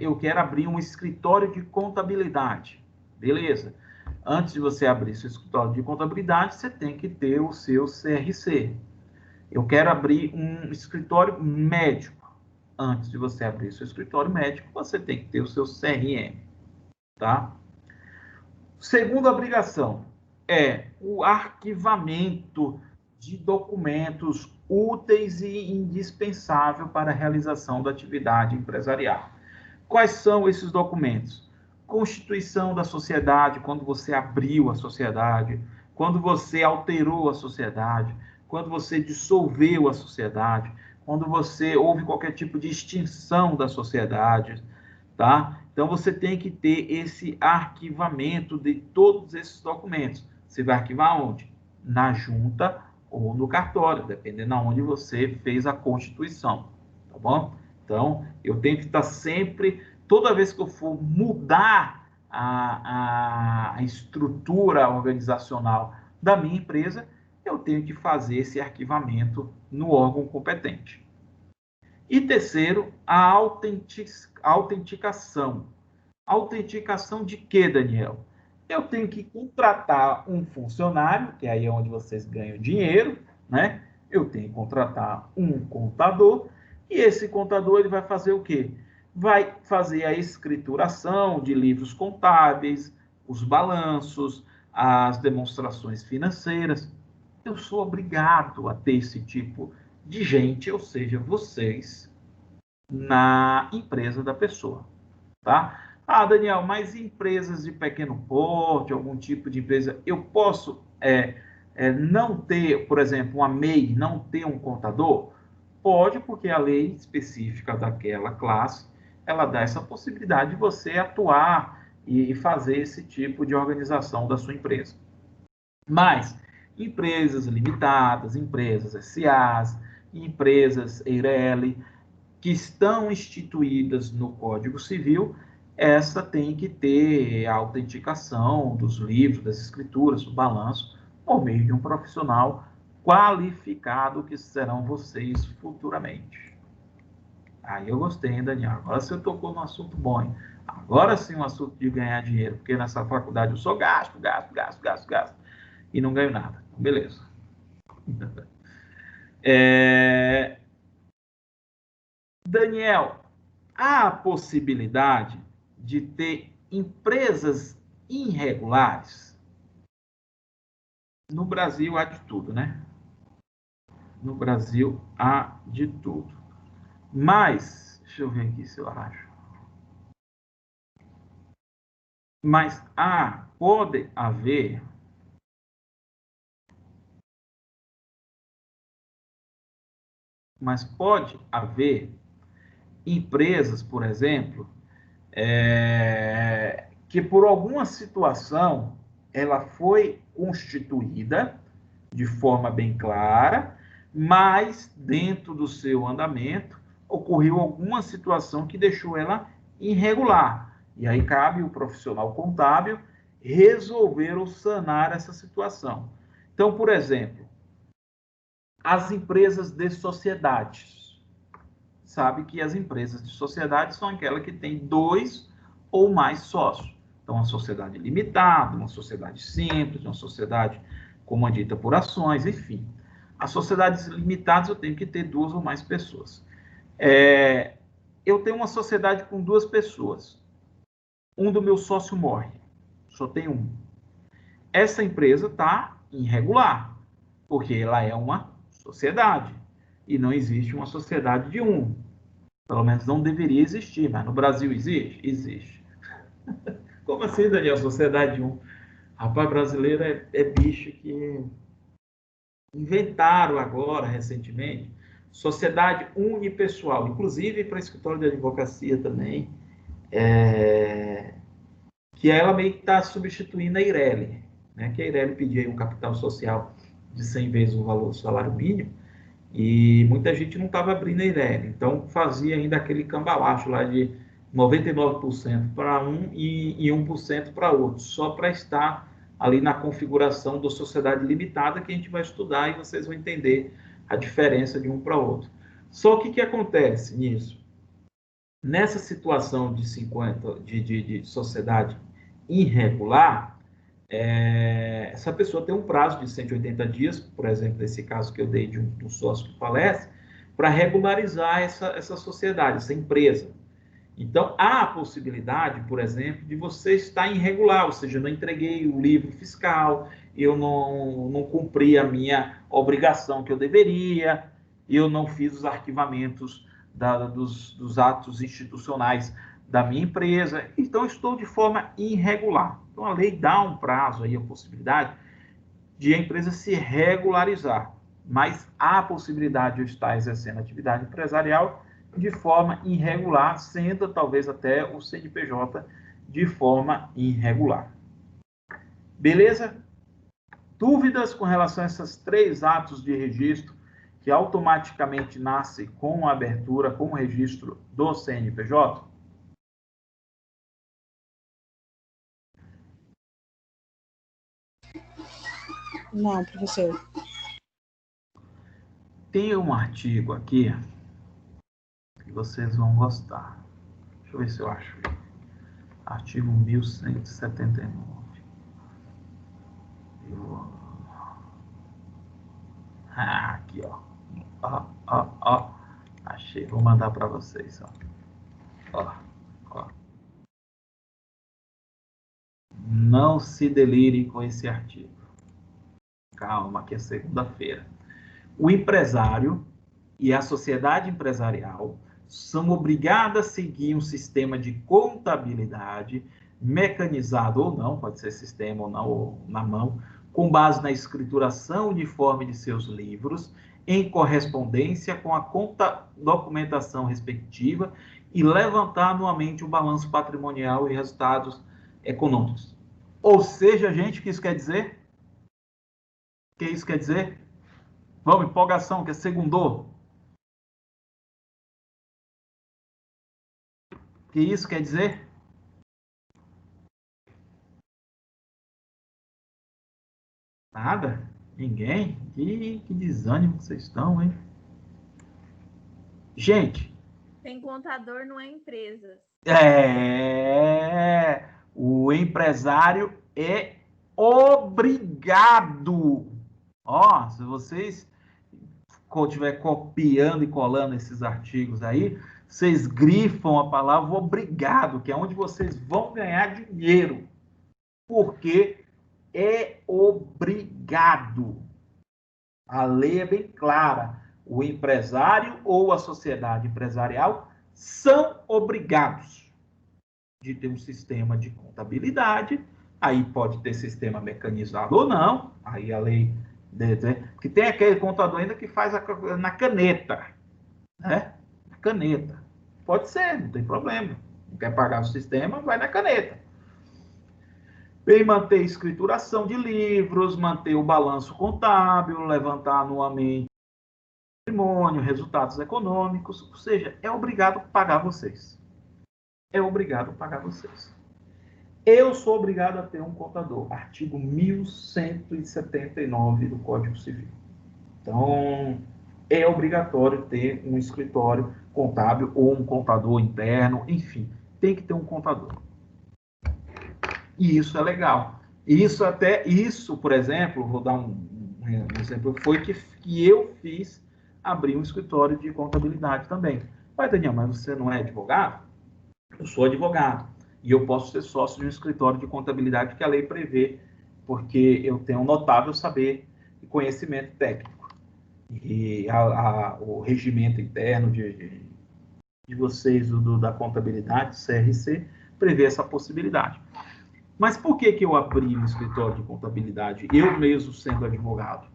Eu quero abrir um escritório de contabilidade. Beleza. Antes de você abrir seu escritório de contabilidade, você tem que ter o seu CRC. Eu quero abrir um escritório médico. Antes de você abrir seu escritório médico, você tem que ter o seu CRM. Tá? Segunda obrigação é o arquivamento de documentos úteis e indispensáveis para a realização da atividade empresarial. Quais são esses documentos? Constituição da sociedade, quando você abriu a sociedade, quando você alterou a sociedade, quando você dissolveu a sociedade, quando você houve qualquer tipo de extinção da sociedade, tá? Então você tem que ter esse arquivamento de todos esses documentos. Você vai arquivar onde? Na junta ou no cartório, dependendo de onde você fez a constituição, tá bom? Então, eu tenho que estar sempre, toda vez que eu for mudar a estrutura organizacional da minha empresa, eu tenho que fazer esse arquivamento no órgão competente. E terceiro, a autenticação. Autenticação de quê, Daniel? Eu tenho que contratar um funcionário, que aí é onde vocês ganham dinheiro, né? Eu tenho que contratar um contador, e esse contador ele vai fazer o quê? Vai fazer a escrituração de livros contábeis, os balanços, as demonstrações financeiras. Eu sou obrigado a ter esse tipo de gente, ou seja, vocês, na empresa da pessoa, tá? Ah, Daniel, mas empresas de pequeno porte, algum tipo de empresa, eu posso não ter, por exemplo, uma MEI, não ter um contador? Pode, porque a lei específica daquela classe, ela dá essa possibilidade de você atuar e fazer esse tipo de organização da sua empresa. Mas empresas limitadas, empresas SAs, empresas EIRELI, que estão instituídas no Código Civil, essa tem que ter a autenticação dos livros, das escrituras, do balanço, por meio de um profissional qualificado, que serão vocês futuramente. Aí eu gostei, hein, Daniel? Agora você tocou num assunto bom, hein? Agora sim um assunto de ganhar dinheiro, porque nessa faculdade eu só gasto, e não ganho nada. Beleza. Daniel, há a possibilidade de ter empresas irregulares? No Brasil há de tudo, né? No Brasil há de tudo. Mas, deixa eu ver aqui se eu acho. Mas pode haver empresas, por exemplo, que por alguma situação ela foi constituída de forma bem clara, mas dentro do seu andamento ocorreu alguma situação que deixou ela irregular. E aí cabe o profissional contábil resolver ou sanar essa situação. Então, por exemplo, as empresas de sociedades. Sabe que as empresas de sociedade são aquelas que têm 2 ou mais sócios. Então, uma sociedade limitada, uma sociedade simples, uma sociedade comandita por ações, enfim. As sociedades limitadas eu tenho que ter 2 ou mais pessoas. Eu tenho uma sociedade com 2 pessoas. Um do meu sócio morre, só tem um. Essa empresa está irregular, porque ela é uma sociedade e não existe uma sociedade de um. Pelo menos não deveria existir, mas no Brasil existe? Existe. Como assim, Daniel? Sociedade de um? Rapaz, brasileiro é bicho que inventaram agora, recentemente, sociedade unipessoal, inclusive para escritório de advocacia também, que ela meio que está substituindo a Eireli, né? Que a Eireli pedia um capital social de 100 vezes o valor do salário mínimo, e muita gente não estava abrindo a Eireli, então fazia ainda aquele cambalacho lá de 99% para um e 1% para outro, só para estar ali na configuração da sociedade limitada, que a gente vai estudar e vocês vão entender a diferença de um para outro. Só que o que acontece nisso? Nessa situação de 50 de sociedade irregular, essa pessoa tem um prazo de 180 dias, por exemplo, nesse caso que eu dei de um sócio que falece, para regularizar essa sociedade, essa empresa. Então, há a possibilidade, por exemplo, de você estar irregular, ou seja, eu não entreguei o livro fiscal, eu não cumpri a minha obrigação que eu deveria, eu não fiz os arquivamentos dos atos institucionais da minha empresa, então estou de forma irregular. Então, a lei dá um prazo aí, a possibilidade de a empresa se regularizar, mas há a possibilidade de eu estar exercendo atividade empresarial de forma irregular, sendo talvez até o CNPJ de forma irregular. Beleza? Dúvidas com relação a esses 3 atos de registro que automaticamente nascem com a abertura, com o registro do CNPJ? Não, professor. Tem um artigo aqui que vocês vão gostar. Deixa eu ver se eu acho. Artigo 1179. Aqui, ó. Achei. Vou mandar para vocês, ó. Não se delirem com esse artigo. Calma, que é segunda-feira. O empresário e a sociedade empresarial são obrigadas a seguir um sistema de contabilidade, mecanizado ou não, pode ser sistema ou não, ou na mão, com base na escrituração uniforme de seus livros, em correspondência com a documentação respectiva e levantar anualmente o balanço patrimonial e resultados econômicos. Ou seja, gente, o que isso quer dizer? O que isso quer dizer? Vamos, empolgação, que é segundou. O que isso quer dizer? Nada? Ninguém? Que desânimo que vocês estão, hein? Gente. Tem contador, não é empresa. O empresário é obrigado. Ó, se vocês estiver copiando e colando esses artigos aí, vocês grifam a palavra obrigado, que é onde vocês vão ganhar dinheiro. Porque é obrigado. A lei é bem clara. O empresário ou a sociedade empresarial são obrigados de ter um sistema de contabilidade. Aí pode ter sistema mecanizado ou não. Aí a lei... que tem aquele contador ainda que faz na caneta. Né? Na caneta. Pode ser, não tem problema. Não quer pagar o sistema, vai na caneta. Bem, manter escrituração de livros, manter o balanço contábil, levantar anualmente patrimônio, resultados econômicos, ou seja, é obrigado a pagar vocês. É obrigado a pagar vocês. Eu sou obrigado a ter um contador, artigo 1179 do Código Civil. Então, é obrigatório ter um escritório contábil ou um contador interno, enfim, tem que ter um contador. E isso é legal. Isso, por exemplo, vou dar um exemplo, foi que eu fiz abrir um escritório de contabilidade também. Mas, Daniel, mas você não é advogado? Eu sou advogado. E eu posso ser sócio de um escritório de contabilidade que a lei prevê, porque eu tenho um notável saber e conhecimento técnico. E o regimento interno de vocês, da contabilidade, CRC, prevê essa possibilidade. Mas por que eu abri um escritório de contabilidade, eu mesmo sendo advogado?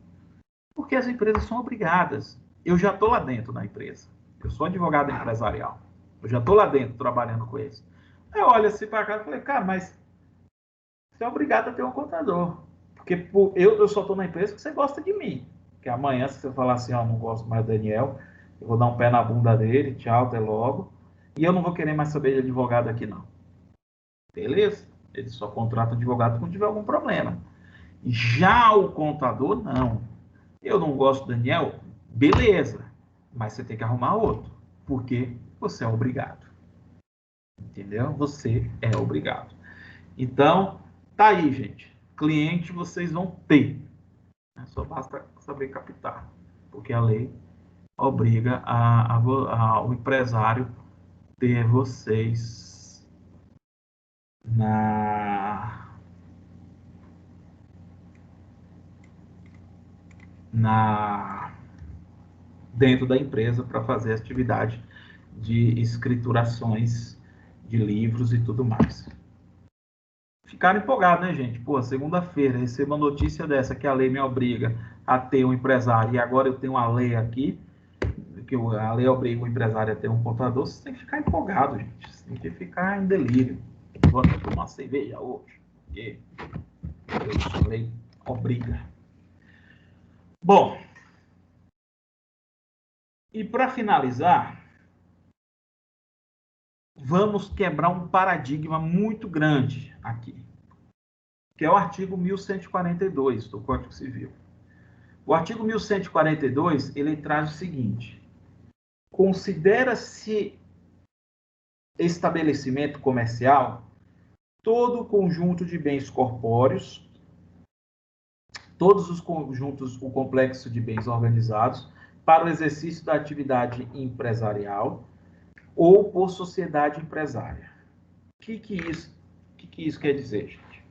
Porque as empresas são obrigadas. Eu já estou lá dentro da empresa. Eu sou advogado empresarial. Eu já estou lá dentro trabalhando com eles. Aí eu olho assim para cá e falei, cara, mas você é obrigado a ter um contador. Porque eu só estou na empresa porque você gosta de mim. Porque amanhã, se você falar assim, ó, não gosto mais do Daniel, eu vou dar um pé na bunda dele, tchau, até logo. E eu não vou querer mais saber de advogado aqui, não. Beleza? Ele só contrata advogado quando tiver algum problema. Já o contador, não. Eu não gosto do Daniel, beleza. Mas você tem que arrumar outro. Porque você é obrigado. Entendeu? Você é obrigado. Então, tá aí, gente. Cliente vocês vão ter. Só basta saber captar. Porque a lei obriga o empresário ter vocês dentro da empresa para fazer atividade de escriturações de livros e tudo mais. Ficaram empolgados, né, gente? Pô, segunda-feira, recebo uma notícia dessa, que a lei me obriga a ter um empresário, e agora eu tenho uma lei aqui, que a lei obriga o empresário a ter um contador. Você tem que ficar empolgado, gente. Você tem que ficar em delírio. Vamos tomar uma cerveja hoje, porque a lei obriga. Bom, e para finalizar, vamos quebrar um paradigma muito grande aqui, que é o artigo 1142 do Código Civil. O artigo 1142, ele traz o seguinte: considera-se estabelecimento comercial todo o conjunto de bens corpóreos, todos os conjuntos, o complexo de bens organizados para o exercício da atividade empresarial ou por sociedade empresária. O que isso quer dizer, gente?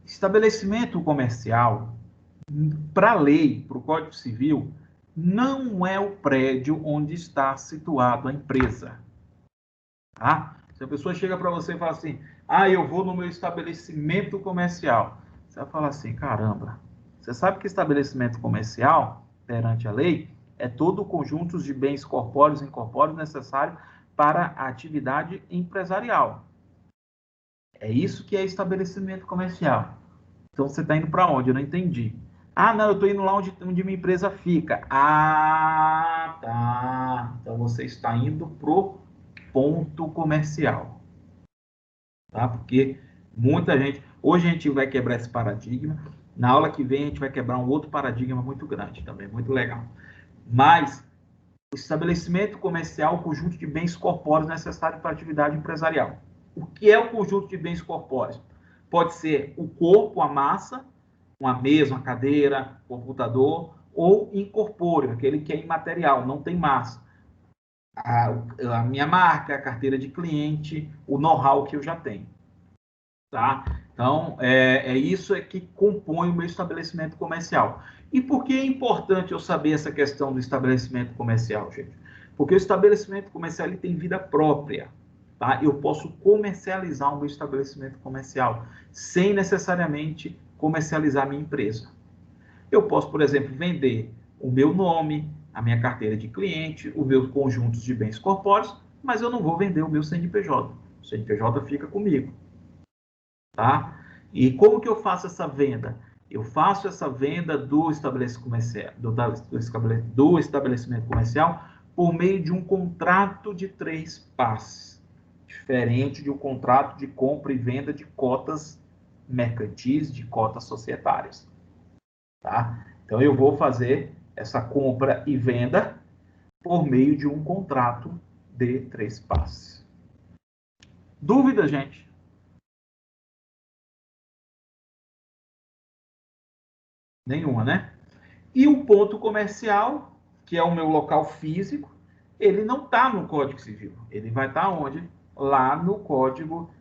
Estabelecimento comercial, para a lei, para o Código Civil, não é o prédio onde está situado a empresa. Tá? Se a pessoa chega para você e fala assim, eu vou no meu estabelecimento comercial. Você vai falar assim, caramba, você sabe que estabelecimento comercial, perante a lei, é todo o conjunto de bens corpóreos e incorpóreos necessário para a atividade empresarial. É isso que é estabelecimento comercial. Então, você está indo para onde? Eu não entendi. Não, eu estou indo lá onde minha empresa fica. Tá. Então, você está indo pro ponto comercial. Tá? Porque muita gente... Hoje a gente vai quebrar esse paradigma. Na aula que vem a gente vai quebrar um outro paradigma muito grande também, muito legal. Mas o estabelecimento comercial é o conjunto de bens corpóreos necessários para a atividade empresarial. O que é o conjunto de bens corpóreos? Pode ser o corpo, a massa, uma mesa, uma cadeira, computador, ou incorpóreo, aquele que é imaterial, não tem massa. A minha marca, a carteira de cliente, o know-how que eu já tenho. Tá? Então, isso que compõe o meu estabelecimento comercial. E por que é importante eu saber essa questão do estabelecimento comercial, gente? Porque o estabelecimento comercial ele tem vida própria. Tá? Eu posso comercializar o meu estabelecimento comercial sem necessariamente comercializar a minha empresa. Eu posso, por exemplo, vender o meu nome, a minha carteira de cliente, os meus conjuntos de bens corpóreos, mas eu não vou vender o meu CNPJ. O CNPJ fica comigo. Tá? E como que eu faço essa venda? Eu faço essa venda do estabelecimento comercial por meio de um contrato de 3 passes, diferente de um contrato de compra e venda de cotas mercantis, de cotas societárias. Tá? Então, eu vou fazer essa compra e venda por meio de um contrato de 3 passes. Dúvida, gente? Nenhuma, né? E o ponto comercial, que é o meu local físico, ele não está no Código Civil. Ele vai estar onde? Lá no Código,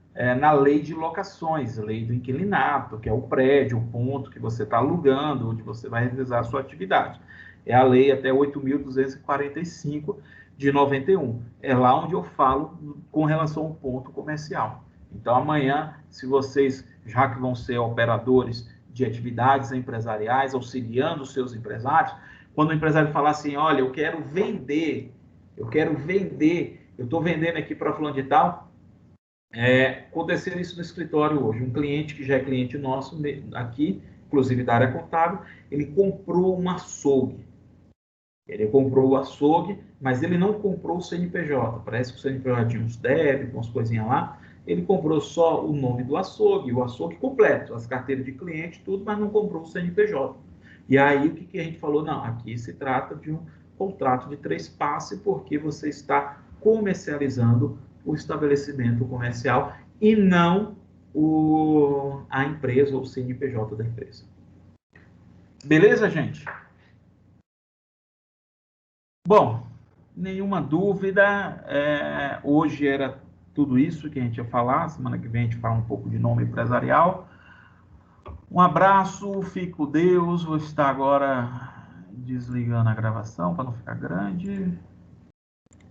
na Lei de Locações, Lei do Inquilinato, que é o prédio, o ponto que você está alugando, onde você vai realizar a sua atividade. É a lei até 8.245 de 91. É lá onde eu falo com relação ao ponto comercial. Então, amanhã, se vocês, já que vão ser operadores de atividades empresariais, auxiliando os seus empresários, quando o empresário falar assim, olha, eu quero vender, eu estou vendendo aqui para fulano de tal, aconteceu isso no escritório hoje, um cliente que já é cliente nosso aqui, inclusive da área contábil, ele comprou um açougue. Ele comprou o açougue, mas ele não comprou o CNPJ. Parece que o CNPJ tinha uns débitos, umas coisinhas lá. Ele comprou só o nome do açougue, o açougue completo, as carteiras de cliente, tudo, mas não comprou o CNPJ. E aí, o que a gente falou? Não, aqui se trata de um contrato de 3 passes, porque você está comercializando o estabelecimento comercial e não a empresa ou o CNPJ da empresa. Beleza, gente? Bom, nenhuma dúvida, hoje era tudo isso que a gente ia falar, semana que vem a gente fala um pouco de nome empresarial. Um abraço, fique com Deus, vou estar agora desligando a gravação para não ficar grande.